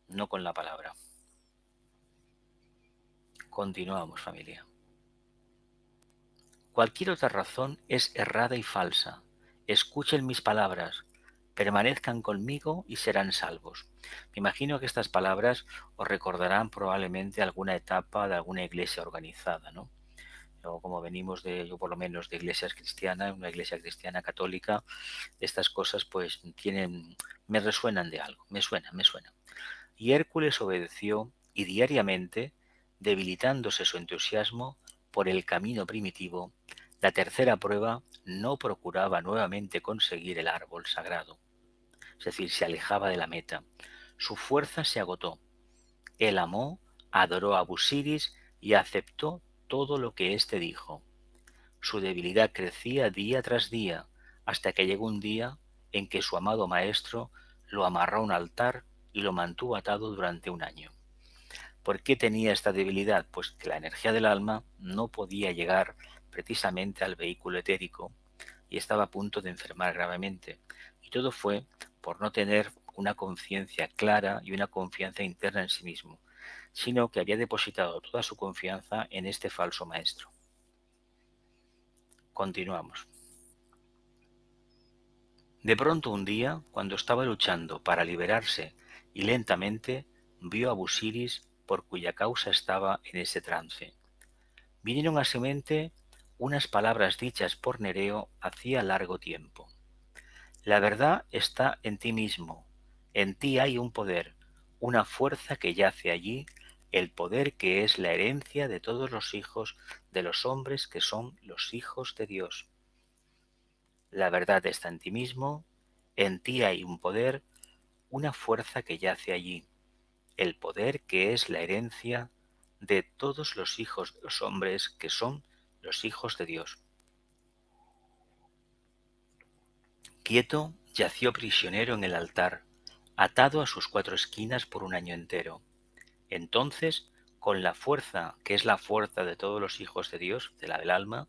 Speaker 1: no con la palabra. Continuamos, familia. Cualquier otra razón es errada y falsa. Escuchen mis palabras, permanezcan conmigo y serán salvos. Me imagino que estas palabras os recordarán probablemente alguna etapa de alguna iglesia organizada, ¿no? O como venimos yo por lo menos de iglesias cristianas, una iglesia cristiana católica, estas cosas pues me resuenan de algo, me suena. Y Hércules obedeció y diariamente, debilitándose su entusiasmo por el camino primitivo, la tercera prueba no procuraba nuevamente conseguir el árbol sagrado, es decir, se alejaba de la meta. Su fuerza se agotó. Él amó, adoró a Busiris y aceptó todo lo que éste dijo. Su debilidad crecía día tras día, hasta que llegó un día en que su amado maestro lo amarró a un altar y lo mantuvo atado durante un año. ¿Por qué tenía esta debilidad? Pues que la energía del alma no podía llegar precisamente al vehículo etérico y estaba a punto de enfermar gravemente. Y todo fue por no tener una conciencia clara y una confianza interna en sí mismo, sino que había depositado toda su confianza en este falso maestro. Continuamos. De pronto un día, cuando estaba luchando para liberarse y lentamente, vio a Busiris por cuya causa estaba en ese trance. Vinieron a su mente unas palabras dichas por Nereo hacía largo tiempo. La verdad está en ti mismo, en ti hay un poder, una fuerza que yace allí, el poder que es la herencia de todos los hijos de los hombres que son los hijos de Dios. La verdad está en ti mismo, en ti hay un poder, una fuerza que yace allí, el poder que es la herencia de todos los hijos de los hombres que son los hijos de Dios. Quieto yació prisionero en el altar, atado a sus cuatro esquinas por un año entero. Entonces, con la fuerza, que es la fuerza de todos los hijos de Dios, de la del alma,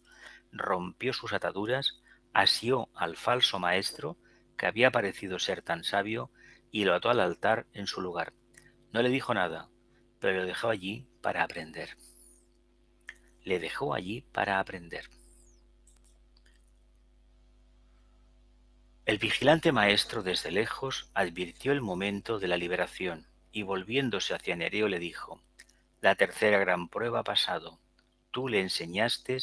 Speaker 1: rompió sus ataduras, asió al falso maestro, que había parecido ser tan sabio, y lo ató al altar en su lugar. No le dijo nada, pero lo dejó allí para aprender. Le dejó allí para aprender. El vigilante maestro desde lejos advirtió el momento de la liberación y volviéndose hacia Nereo le dijo: la tercera gran prueba ha pasado. Tú le enseñaste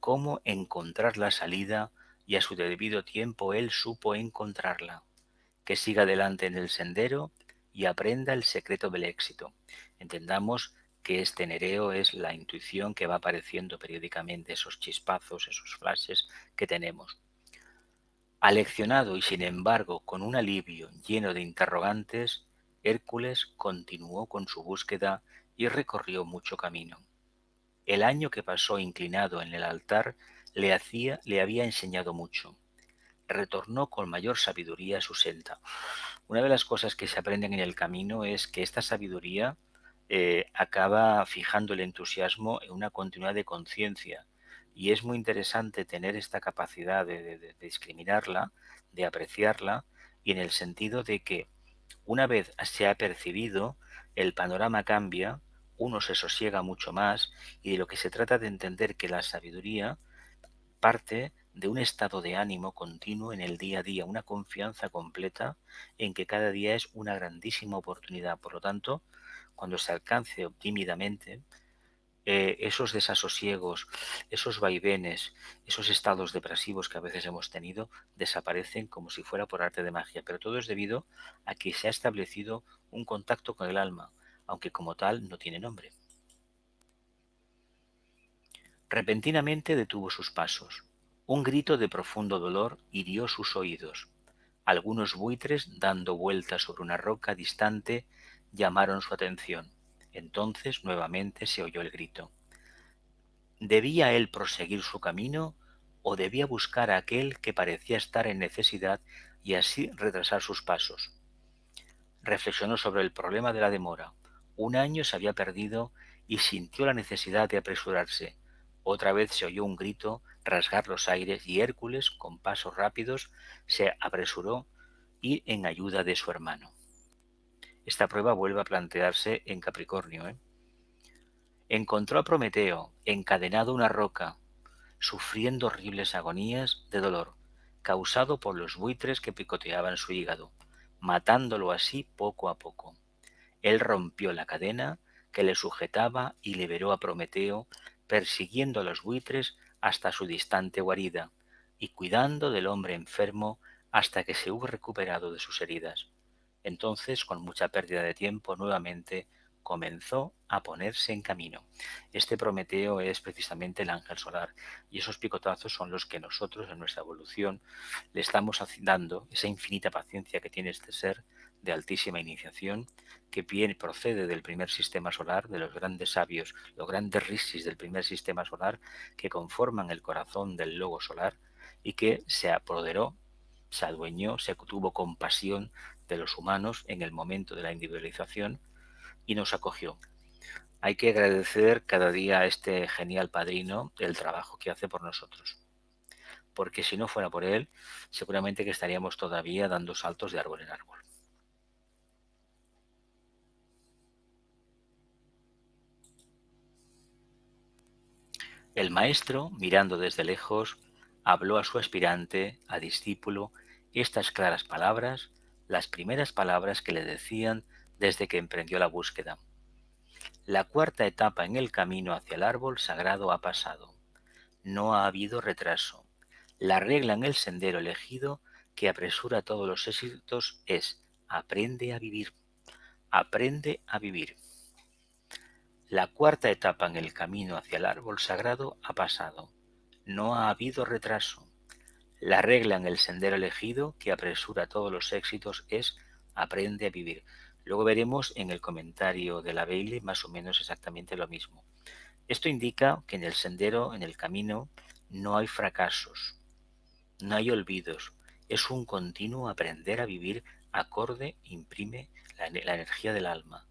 Speaker 1: cómo encontrar la salida y a su debido tiempo él supo encontrarla. Que siga adelante en el sendero y aprenda el secreto del éxito. Entendamos que este Nereo es la intuición que va apareciendo periódicamente, esos chispazos, esos flashes que tenemos. Aleccionado y sin embargo con un alivio lleno de interrogantes, Hércules continuó con su búsqueda y recorrió mucho camino. El año que pasó inclinado en el altar le había enseñado mucho. Retornó con mayor sabiduría a su senda. Una de las cosas que se aprenden en el camino es que esta sabiduría acaba fijando el entusiasmo en una continuidad de conciencia. Y es muy interesante tener esta capacidad de discriminarla, de apreciarla, y en el sentido de que una vez se ha percibido, el panorama cambia, uno se sosiega mucho más, y de lo que se trata de entender que la sabiduría parte de un estado de ánimo continuo en el día a día, una confianza completa en que cada día es una grandísima oportunidad. Por lo tanto, cuando se alcance tímidamente, esos desasosiegos, esos vaivenes, esos estados depresivos que a veces hemos tenido, desaparecen como si fuera por arte de magia. Pero todo es debido a que se ha establecido un contacto con el alma, aunque como tal no tiene nombre. Repentinamente detuvo sus pasos. Un grito de profundo dolor hirió sus oídos. Algunos buitres, dando vueltas sobre una roca distante, llamaron su atención. Entonces nuevamente se oyó el grito. ¿Debía él proseguir su camino o debía buscar a aquel que parecía estar en necesidad y así retrasar sus pasos? Reflexionó sobre el problema de la demora. Un año se había perdido y sintió la necesidad de apresurarse. Otra vez se oyó un grito rasgar los aires y Hércules, con pasos rápidos, se apresuró y en ayuda de su hermano. Esta prueba vuelve a plantearse en Capricornio. Encontró a Prometeo encadenado a una roca, sufriendo horribles agonías de dolor, causado por los buitres que picoteaban su hígado, matándolo así poco a poco. Él rompió la cadena que le sujetaba y liberó a Prometeo, persiguiendo a los buitres hasta su distante guarida y cuidando del hombre enfermo hasta que se hubo recuperado de sus heridas. Entonces, con mucha pérdida de tiempo, nuevamente comenzó a ponerse en camino. Este Prometeo es precisamente el ángel solar y esos picotazos son los que nosotros en nuestra evolución le estamos dando, esa infinita paciencia que tiene este ser de altísima iniciación que procede del primer sistema solar, de los grandes sabios, los grandes rishis del primer sistema solar que conforman el corazón del logo solar y que se apoderó, se adueñó, se tuvo compasión de los humanos en el momento de la individualización y nos acogió. Hay que agradecer cada día a este genial padrino el trabajo que hace por nosotros, porque si no fuera por él, seguramente que estaríamos todavía dando saltos de árbol en árbol. El maestro, mirando desde lejos, habló a su aspirante, a discípulo, estas claras palabras, las primeras palabras que le decían desde que emprendió la búsqueda. La cuarta etapa en el camino hacia el árbol sagrado ha pasado. No ha habido retraso. La regla en el sendero elegido que apresura todos los éxitos es: aprende a vivir. Aprende a vivir. La cuarta etapa en el camino hacia el árbol sagrado ha pasado. No ha habido retraso. La regla en el sendero elegido que apresura todos los éxitos es: aprende a vivir. Luego veremos en el comentario de la Bailey más o menos exactamente lo mismo. Esto indica que en el sendero, en el camino, no hay fracasos, no hay olvidos, es un continuo aprender a vivir acorde, imprime la energía del alma.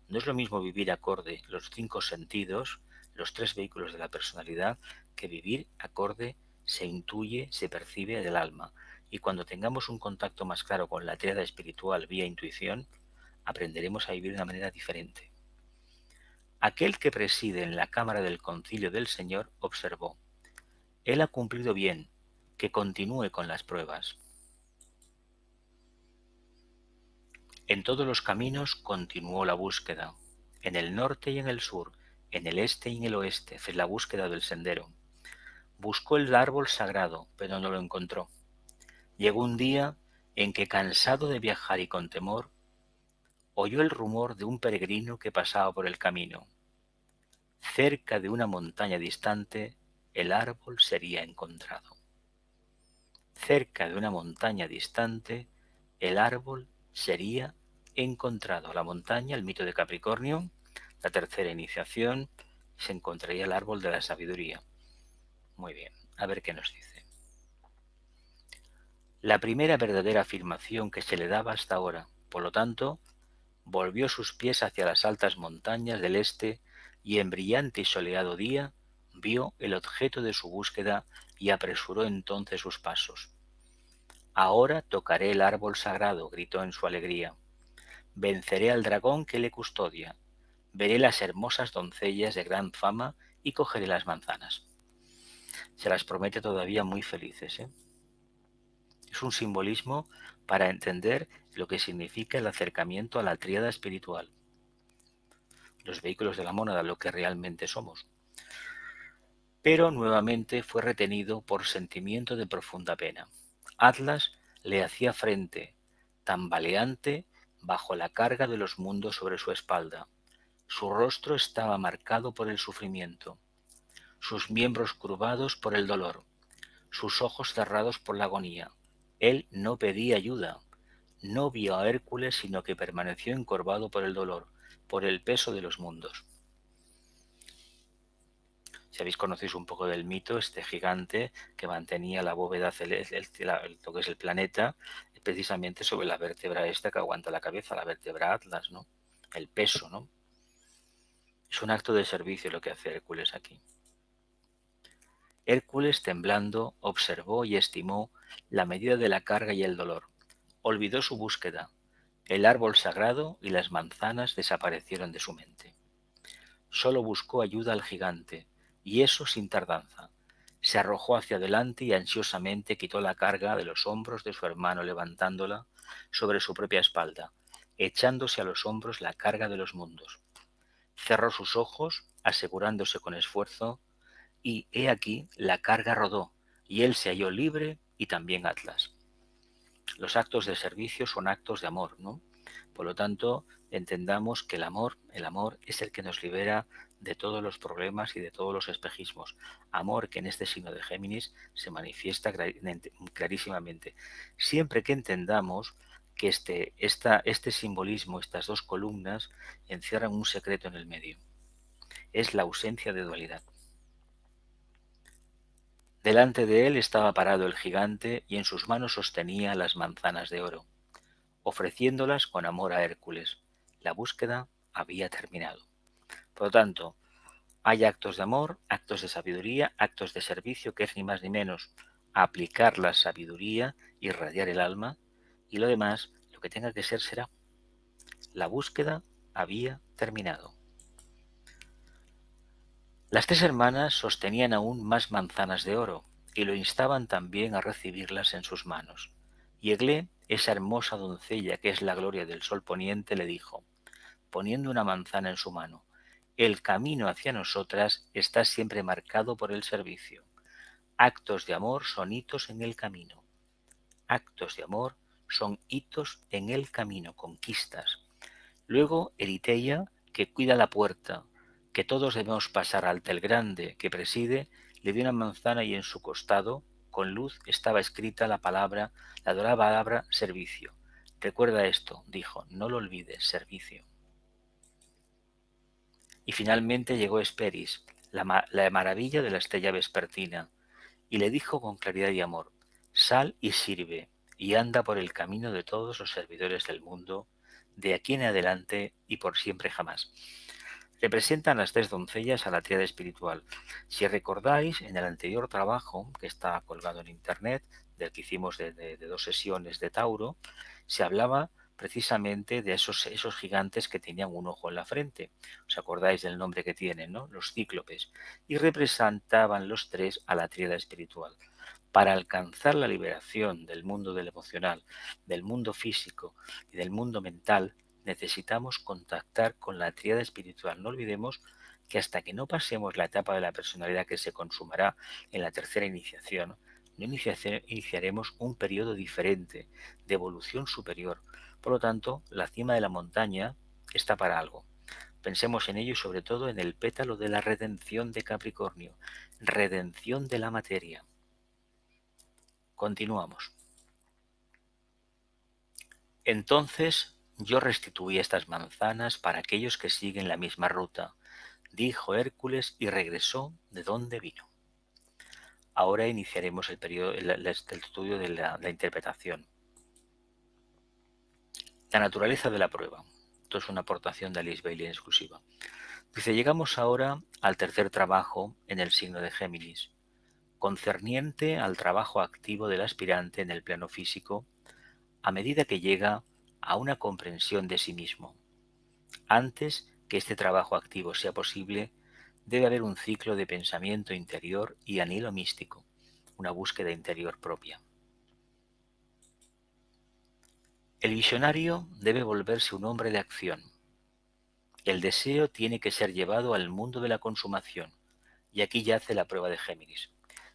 Speaker 1: No es lo mismo vivir acorde los 5 sentidos, los 3 vehículos de la personalidad, que vivir acorde se intuye, se percibe del alma. Y cuando tengamos un contacto más claro con la tríada espiritual vía intuición, aprenderemos a vivir de una manera diferente. Aquel que preside en la cámara del concilio del Señor observó: Él ha cumplido bien, que continúe con las pruebas. En todos los caminos continuó la búsqueda, en el norte y en el sur, en el este y en el oeste, fue la búsqueda del sendero. Buscó el árbol sagrado, pero no lo encontró. Llegó un día en que, cansado de viajar y con temor, oyó el rumor de un peregrino que pasaba por el camino. Cerca de una montaña distante, el árbol sería encontrado. Cerca de una montaña distante, el árbol sería encontrado. La montaña, el mito de Capricornio, la tercera iniciación, se encontraría el árbol de la sabiduría. Muy bien, a ver qué nos dice. La primera verdadera afirmación que se le daba hasta ahora. Por lo tanto, volvió sus pies hacia las altas montañas del este y en brillante y soleado día vio el objeto de su búsqueda y apresuró entonces sus pasos. Ahora tocaré el árbol sagrado, gritó en su alegría. Venceré al dragón que le custodia. Veré las hermosas doncellas de gran fama y cogeré las manzanas. Se las promete todavía muy felices, ¿eh? Es un simbolismo para entender lo que significa el acercamiento a la tríada espiritual, los vehículos de la mónada, lo que realmente somos. Pero nuevamente fue retenido por sentimiento de profunda pena. Atlas le hacía frente, tambaleante, bajo la carga de los mundos sobre su espalda. Su rostro estaba marcado por el sufrimiento, sus miembros curvados por el dolor, sus ojos cerrados por la agonía. Él no pedía ayuda, no vio a Hércules, sino que permaneció encorvado por el dolor, por el peso de los mundos. Si habéis conocido un poco del mito, este gigante que mantenía la bóveda celeste, lo que es el planeta, precisamente sobre la vértebra esta que aguanta la cabeza, la vértebra Atlas, ¿no? El peso, ¿no? Es un acto de servicio lo que hace Hércules aquí. Hércules, temblando, observó y estimó la medida de la carga y el dolor. Olvidó su búsqueda. El árbol sagrado y las manzanas desaparecieron de su mente. Solo buscó ayuda al gigante, y eso sin tardanza. Se arrojó hacia adelante y ansiosamente quitó la carga de los hombros de su hermano, levantándola sobre su propia espalda, echándose a los hombros la carga de los mundos. Cerró sus ojos, asegurándose con esfuerzo, y he aquí la carga rodó, y él se halló libre y también Atlas. Los actos de servicio son actos de amor, ¿no? Por lo tanto, entendamos que el amor es el que nos libera de todos los problemas y de todos los espejismos. Amor que en este signo de Géminis se manifiesta clarísimamente. Siempre que entendamos que este simbolismo, estas dos columnas, encierran un secreto en el medio. Es la ausencia de dualidad. Delante de él estaba parado el gigante y en sus manos sostenía las manzanas de oro, ofreciéndolas con amor a Hércules. La búsqueda había terminado. Por lo tanto, hay actos de amor, actos de sabiduría, actos de servicio, que es ni más ni menos aplicar la sabiduría, irradiar el alma, y lo demás, lo que tenga que ser, será. La búsqueda había terminado. Las 3 hermanas sostenían aún más manzanas de oro, y lo instaban también a recibirlas en sus manos. Y Eglé, esa hermosa doncella que es la gloria del sol poniente, le dijo, poniendo una manzana en su mano, el camino hacia nosotras está siempre marcado por el servicio. Actos de amor son hitos en el camino. Actos de amor son hitos en el camino, conquistas. Luego Eriteia, que cuida la puerta, que todos debemos pasar ante el grande que preside, le dio una manzana y en su costado, con luz, estaba escrita la dorada palabra servicio. Recuerda esto, dijo, no lo olvides, servicio. Y finalmente llegó Hesperis, la maravilla de la estrella vespertina, y le dijo con claridad y amor, sal y sirve, y anda por el camino de todos los servidores del mundo, de aquí en adelante y por siempre jamás. Representan las tres doncellas a la tríada espiritual. Si recordáis, en el anterior trabajo, que está colgado en internet, del que hicimos de 2 sesiones de Tauro, se hablaba precisamente de esos gigantes que tenían un ojo en la frente. ¿Os acordáis del nombre que tienen, no? Los cíclopes. Y representaban los tres a la tríada espiritual. Para alcanzar la liberación del mundo del emocional, del mundo físico y del mundo mental, necesitamos contactar con la tríada espiritual. No olvidemos que hasta que no pasemos la etapa de la personalidad que se consumará en la tercera iniciación, no iniciaremos un periodo diferente de evolución superior. Por lo tanto, la cima de la montaña está para algo. Pensemos en ello y sobre todo en el pétalo de la redención de Capricornio, redención de la materia. Continuamos. Entonces yo restituí estas manzanas para aquellos que siguen la misma ruta, dijo Hércules y regresó de donde vino. Ahora iniciaremos el periodo, el estudio de la interpretación. La naturaleza de la prueba. Esto es una aportación de Alice Bailey en exclusiva. Dice, llegamos ahora al tercer trabajo en el signo de Géminis, concerniente al trabajo activo del aspirante en el plano físico a medida que llega a una comprensión de sí mismo. Antes que este trabajo activo sea posible, debe haber un ciclo de pensamiento interior y anhelo místico, una búsqueda interior propia. El visionario debe volverse un hombre de acción. El deseo tiene que ser llevado al mundo de la consumación, y aquí yace la prueba de Géminis.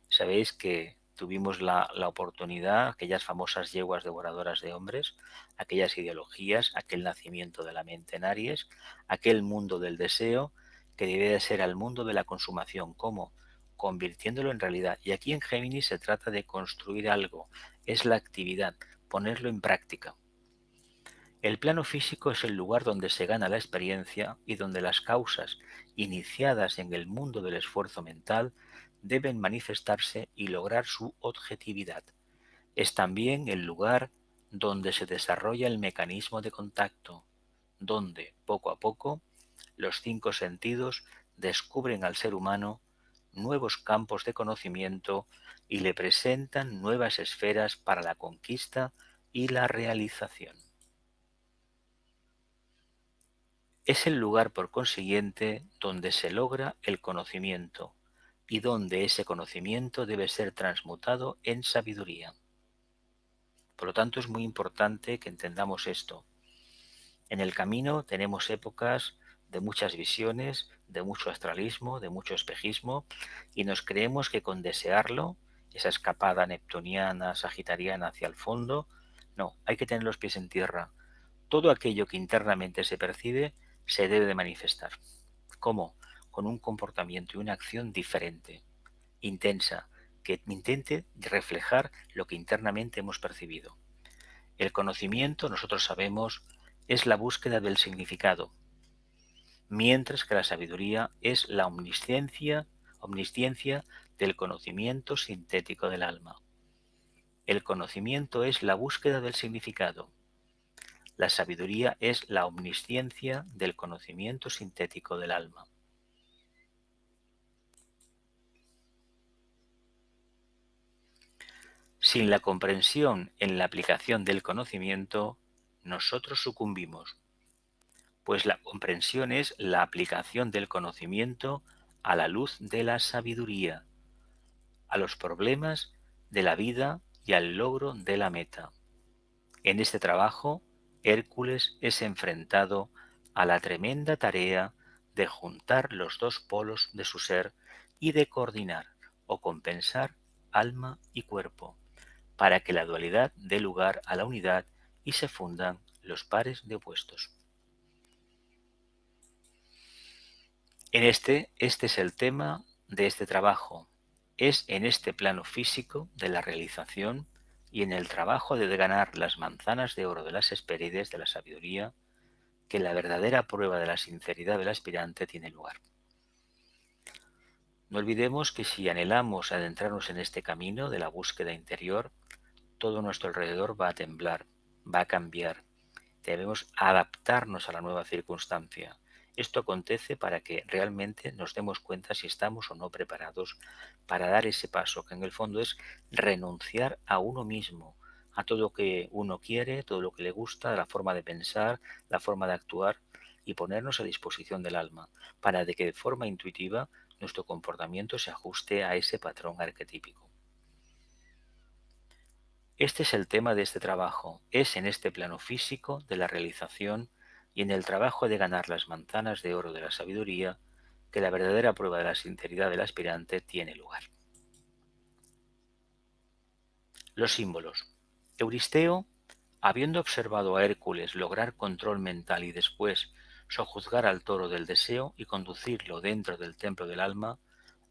Speaker 1: Sabéis que tuvimos la oportunidad, aquellas famosas yeguas devoradoras de hombres, aquellas ideologías, aquel nacimiento de la mente en Aries, aquel mundo del deseo que debe de ser al mundo de la consumación. ¿Cómo? Convirtiéndolo en realidad. Y aquí en Géminis se trata de construir algo, es la actividad, ponerlo en práctica. El plano físico es el lugar donde se gana la experiencia y donde las causas iniciadas en el mundo del esfuerzo mental deben manifestarse y lograr su objetividad. Es también el lugar donde se desarrolla el mecanismo de contacto, donde, poco a poco, los 5 sentidos descubren al ser humano nuevos campos de conocimiento y le presentan nuevas esferas para la conquista y la realización. Es el lugar, por consiguiente, donde se logra el conocimiento y donde ese conocimiento debe ser transmutado en sabiduría. Por lo tanto, es muy importante que entendamos esto. En el camino tenemos épocas de muchas visiones, de mucho astralismo, de mucho espejismo, y nos creemos que con desearlo, esa escapada neptuniana, sagitariana hacia el fondo, no, hay que tener los pies en tierra. Todo aquello que internamente se percibe se debe de manifestar. ¿Cómo? Con un comportamiento y una acción diferente, intensa, que intente reflejar lo que internamente hemos percibido. El conocimiento, nosotros sabemos, es la búsqueda del significado, mientras que la sabiduría es la omnisciencia del conocimiento sintético del alma. El conocimiento es la búsqueda del significado. La sabiduría es la omnisciencia del conocimiento sintético del alma. Sin la comprensión en la aplicación del conocimiento, nosotros sucumbimos, pues la comprensión es la aplicación del conocimiento a la luz de la sabiduría, a los problemas de la vida y al logro de la meta. En este trabajo, Hércules es enfrentado a la tremenda tarea de juntar los dos polos de su ser y de coordinar o compensar alma y cuerpo, para que la dualidad dé lugar a la unidad y se fundan los pares de opuestos. Este es el tema de este trabajo. Es en este plano físico de la realización y en el trabajo de ganar las manzanas de oro de las Hespérides de la sabiduría, que la verdadera prueba de la sinceridad del aspirante tiene lugar. No olvidemos que si anhelamos adentrarnos en este camino de la búsqueda interior, todo nuestro alrededor va a temblar, va a cambiar. Debemos adaptarnos a la nueva circunstancia. Esto acontece para que realmente nos demos cuenta si estamos o no preparados para dar ese paso, que en el fondo es renunciar a uno mismo, a todo lo que uno quiere, todo lo que le gusta, la forma de pensar, la forma de actuar, y ponernos a disposición del alma, para de que de forma intuitiva nuestro comportamiento se ajuste a ese patrón arquetípico. Este es el tema de este trabajo, es en este plano físico de la realización y en el trabajo de ganar las manzanas de oro de la sabiduría que la verdadera prueba de la sinceridad del aspirante tiene lugar. Los símbolos. Euristeo, habiendo observado a Hércules lograr control mental y después sojuzgar al toro del deseo y conducirlo dentro del templo del alma,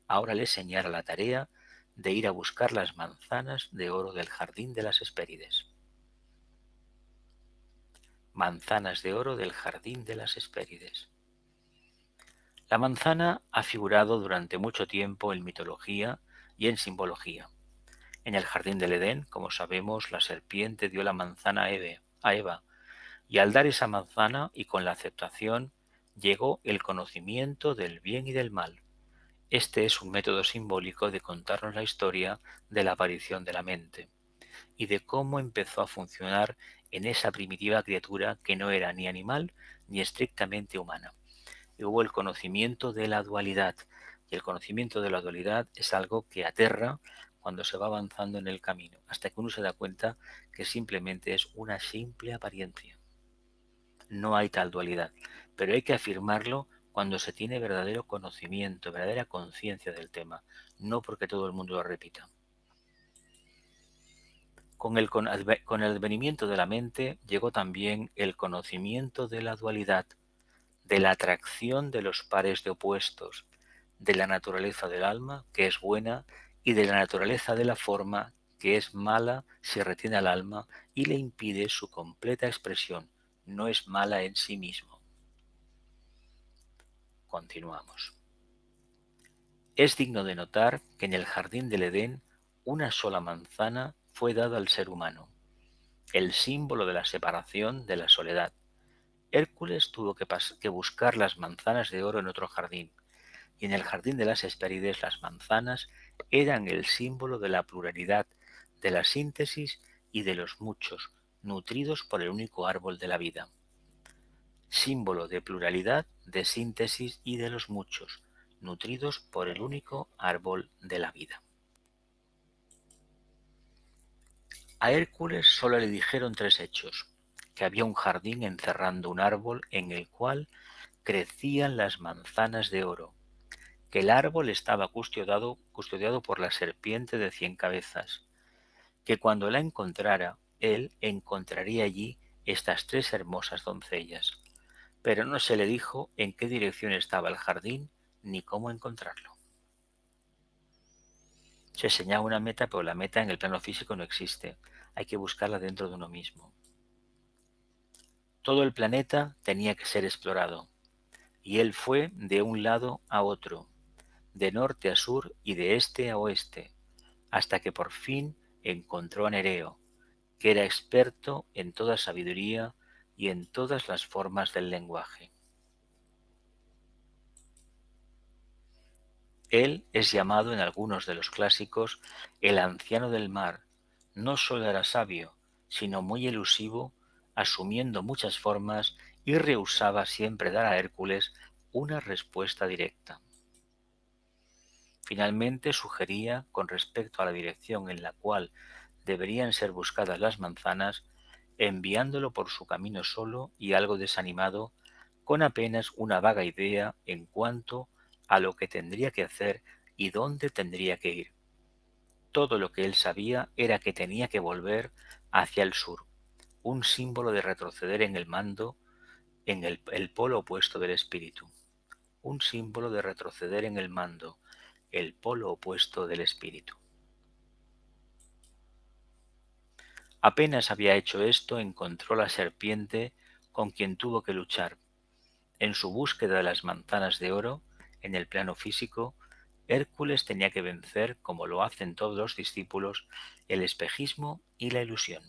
Speaker 1: ahora le señala la tarea de ir a buscar las manzanas de oro del jardín de las Hespérides. Manzanas de oro del jardín de las Hespérides. La manzana ha figurado durante mucho tiempo en mitología y en simbología. En el jardín del Edén, como sabemos, la serpiente dio la manzana a Eva, y al dar esa manzana y con la aceptación llegó el conocimiento del bien y del mal. Este es un método simbólico de contarnos la historia de la aparición de la mente y de cómo empezó a funcionar en esa primitiva criatura que no era ni animal ni estrictamente humana. Y hubo el conocimiento de la dualidad, y el conocimiento de la dualidad es algo que aterra cuando se va avanzando en el camino, hasta que uno se da cuenta que simplemente es una simple apariencia. No hay tal dualidad, pero hay que afirmarlo cuando se tiene verdadero conocimiento, verdadera conciencia del tema, no porque todo el mundo lo repita. Con el advenimiento de la mente llegó también el conocimiento de la dualidad, de la atracción de los pares de opuestos, de la naturaleza del alma, que es buena, y de la naturaleza de la forma, que es mala si retiene al alma y le impide su completa expresión, no es mala en sí mismo. Continuamos. Es digno de notar que en el jardín del Edén una sola manzana fue dada al ser humano, el símbolo de la separación, de la soledad. Hércules tuvo que buscar las manzanas de oro en otro jardín, y en el jardín de las Hespérides las manzanas eran el símbolo de la pluralidad, de la síntesis y de los muchos, nutridos por el único árbol de la vida. Símbolo de pluralidad, de síntesis y de los muchos, nutridos por el único árbol de la vida. A Hércules solo le dijeron tres hechos: que había un jardín encerrando un árbol en el cual crecían las manzanas de oro, que el árbol estaba custodiado por la serpiente de 100 cabezas, que cuando la encontrara, él encontraría allí estas tres hermosas doncellas, pero no se le dijo en qué dirección estaba el jardín ni cómo encontrarlo. Se señala una meta, pero la meta en el plano físico no existe, hay que buscarla dentro de uno mismo. Todo el planeta tenía que ser explorado, y él fue de un lado a otro, de norte a sur y de este a oeste, hasta que por fin encontró a Nereo, que era experto en toda sabiduría y en todas las formas del lenguaje. Él es llamado en algunos de los clásicos el anciano del mar. No solo era sabio, sino muy elusivo, asumiendo muchas formas, y rehusaba siempre dar a Hércules una respuesta directa. Finalmente sugería, con respecto a la dirección en la cual deberían ser buscadas las manzanas, enviándolo por su camino solo y algo desanimado, con apenas una vaga idea en cuanto a lo que tendría que hacer y dónde tendría que ir. Todo lo que él sabía era que tenía que volver hacia el sur, un símbolo de retroceder en el mando, en el polo opuesto del espíritu. Un símbolo de retroceder en el mando, el polo opuesto del espíritu. Apenas había hecho esto, encontró la serpiente con quien tuvo que luchar. En su búsqueda de las manzanas de oro, en el plano físico, Hércules tenía que vencer, como lo hacen todos los discípulos, el espejismo y la ilusión.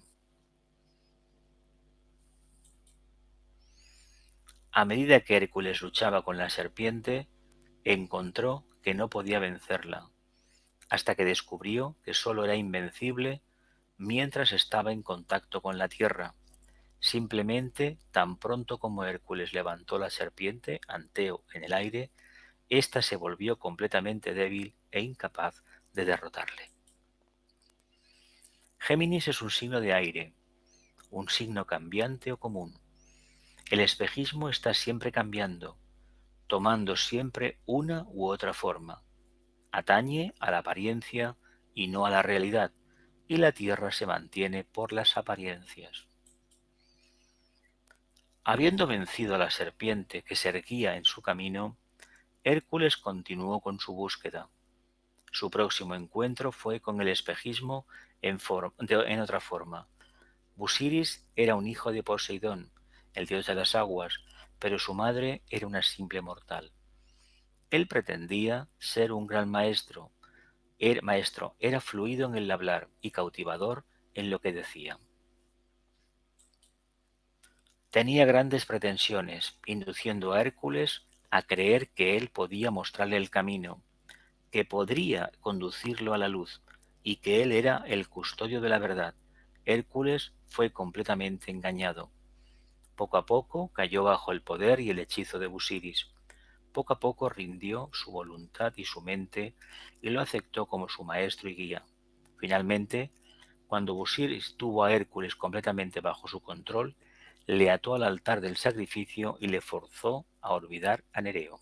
Speaker 1: A medida que Hércules luchaba con la serpiente, encontró que no podía vencerla, hasta que descubrió que sólo era invencible mientras estaba en contacto con la tierra. Simplemente, tan pronto como Hércules levantó la serpiente, Anteo, en el aire, ésta se volvió completamente débil e incapaz de derrotarle. Géminis es un signo de aire, un signo cambiante o común. El espejismo está siempre cambiando, tomando siempre una u otra forma. Atañe a la apariencia y no a la realidad, y la Tierra se mantiene por las apariencias. Habiendo vencido a la serpiente que se erguía en su camino, Hércules continuó con su búsqueda. Su próximo encuentro fue con el espejismo en otra forma. Busiris era un hijo de Poseidón, el dios de las aguas, pero su madre era una simple mortal. Él pretendía ser un gran maestro. Era fluido en el hablar y cautivador en lo que decía. Tenía grandes pretensiones, induciendo a Hércules a creer que él podía mostrarle el camino, que podría conducirlo a la luz y que él era el custodio de la verdad. Hércules fue completamente engañado. Poco a poco cayó bajo el poder y el hechizo de Busiris. Poco a poco rindió su voluntad y su mente y lo aceptó como su maestro y guía. Finalmente, cuando Busiris tuvo a Hércules completamente bajo su control, le ató al altar del sacrificio y le forzó a olvidar a Nereo.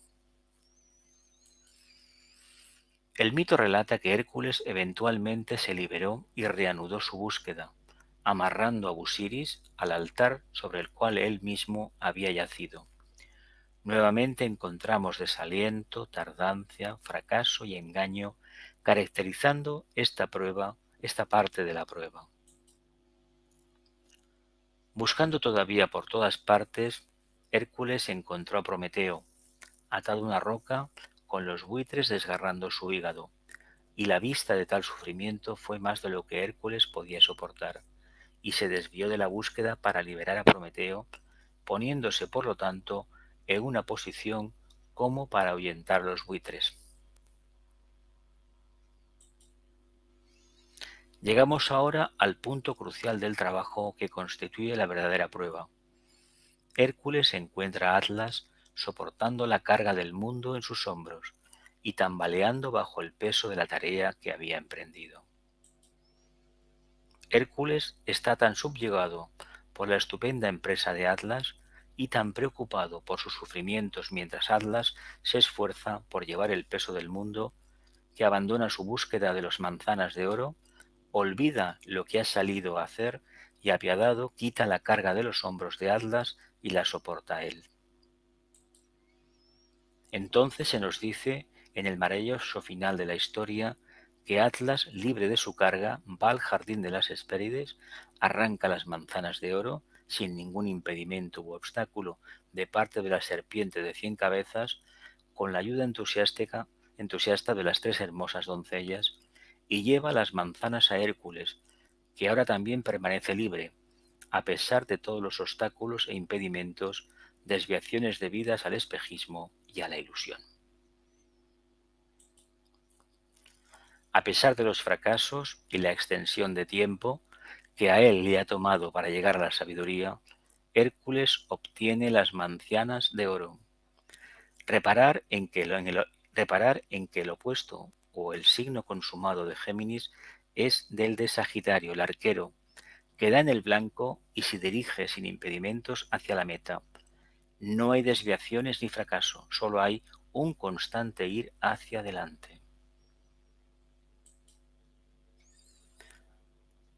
Speaker 1: El mito relata que Hércules eventualmente se liberó y reanudó su búsqueda, amarrando a Busiris al altar sobre el cual él mismo había yacido. Nuevamente encontramos desaliento, tardancia, fracaso y engaño caracterizando esta parte de la prueba. Buscando todavía por todas partes, Hércules encontró a Prometeo, atado a una roca, con los buitres desgarrando su hígado, y la vista de tal sufrimiento fue más de lo que Hércules podía soportar, y se desvió de la búsqueda para liberar a Prometeo, poniéndose por lo tanto en una posición como para ahuyentar los buitres. Llegamos ahora al punto crucial del trabajo que constituye la verdadera prueba. Hércules encuentra a Atlas soportando la carga del mundo en sus hombros y tambaleando bajo el peso de la tarea que había emprendido. Hércules está tan subyugado por la estupenda empresa de Atlas y tan preocupado por sus sufrimientos mientras Atlas se esfuerza por llevar el peso del mundo, que abandona su búsqueda de las manzanas de oro, olvida lo que ha salido a hacer y apiadado quita la carga de los hombros de Atlas y la soporta él. Entonces se nos dice, en el maravilloso final de la historia, que Atlas, libre de su carga, va al jardín de las Hespérides, arranca las manzanas de oro, sin ningún impedimento u obstáculo de parte de la serpiente de 100 cabezas, con la ayuda entusiasta de las 3 hermosas doncellas, y lleva las manzanas a Hércules, que ahora también permanece libre, a pesar de todos los obstáculos e impedimentos, desviaciones debidas al espejismo y a la ilusión. A pesar de los fracasos y la extensión de tiempo que a él le ha tomado para llegar a la sabiduría, Hércules obtiene las manzanas de oro. Reparar en que el opuesto o el signo consumado de Géminis es del de Sagitario, el arquero, que da en el blanco y se dirige sin impedimentos hacia la meta. No hay desviaciones ni fracaso, solo hay un constante ir hacia adelante.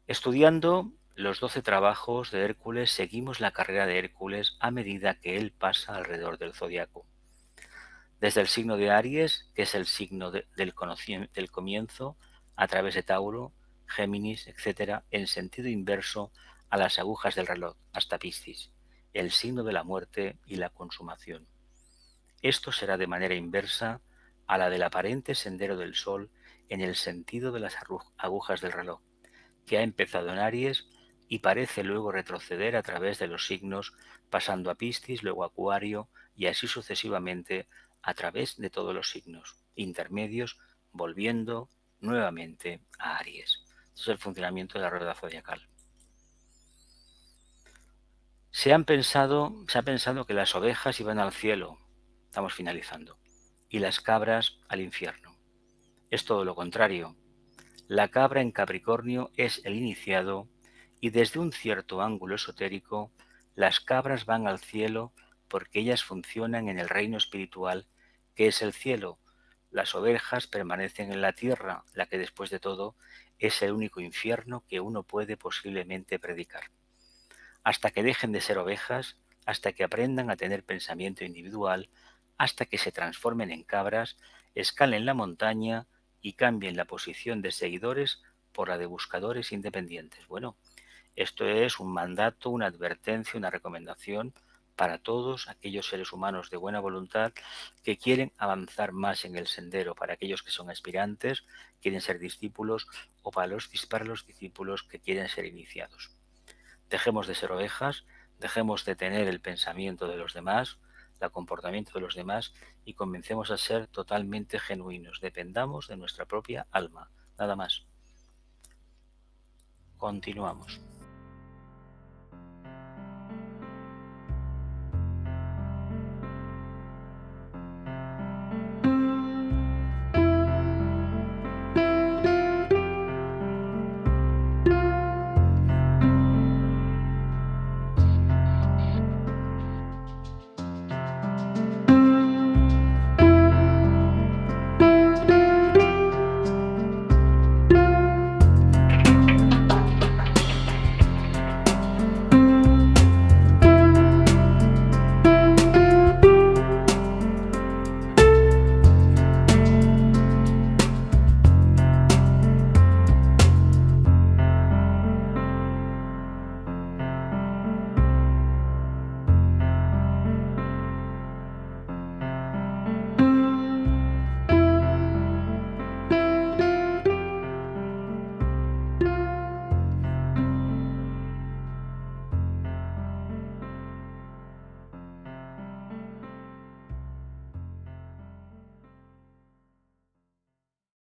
Speaker 1: Estudiando los 12 trabajos de Hércules, seguimos la carrera de Hércules a medida que él pasa alrededor del zodiaco. Desde el signo de Aries, que es el signo del comienzo, a través de Tauro, Géminis, etc., en sentido inverso a las agujas del reloj, hasta Piscis, el signo de la muerte y la consumación. Esto será de manera inversa a la del aparente sendero del Sol en el sentido de las agujas del reloj, que ha empezado en Aries y parece luego retroceder a través de los signos, pasando a Piscis, luego a Acuario y así sucesivamente a través de todos los signos intermedios, volviendo nuevamente a Aries. Este es el funcionamiento de la rueda zodiacal. Se ha pensado que las ovejas iban al cielo, estamos finalizando, y las cabras al infierno. Es todo lo contrario. La cabra en Capricornio es el iniciado y desde un cierto ángulo esotérico, las cabras van al cielo porque ellas funcionan en el reino espiritual que es el cielo. Las ovejas permanecen en la tierra, la que después de todo es el único infierno que uno puede posiblemente predicar. Hasta que dejen de ser ovejas, hasta que aprendan a tener pensamiento individual, hasta que se transformen en cabras, escalen la montaña y cambien la posición de seguidores por la de buscadores independientes. Bueno, esto es un mandato, una advertencia, una recomendación para todos aquellos seres humanos de buena voluntad que quieren avanzar más en el sendero, para aquellos que son aspirantes, quieren ser discípulos o para los discípulos que quieren ser iniciados. Dejemos de ser ovejas, dejemos de tener el pensamiento de los demás, el comportamiento de los demás y comencemos a ser totalmente genuinos. Dependamos de nuestra propia alma. Nada más. Continuamos.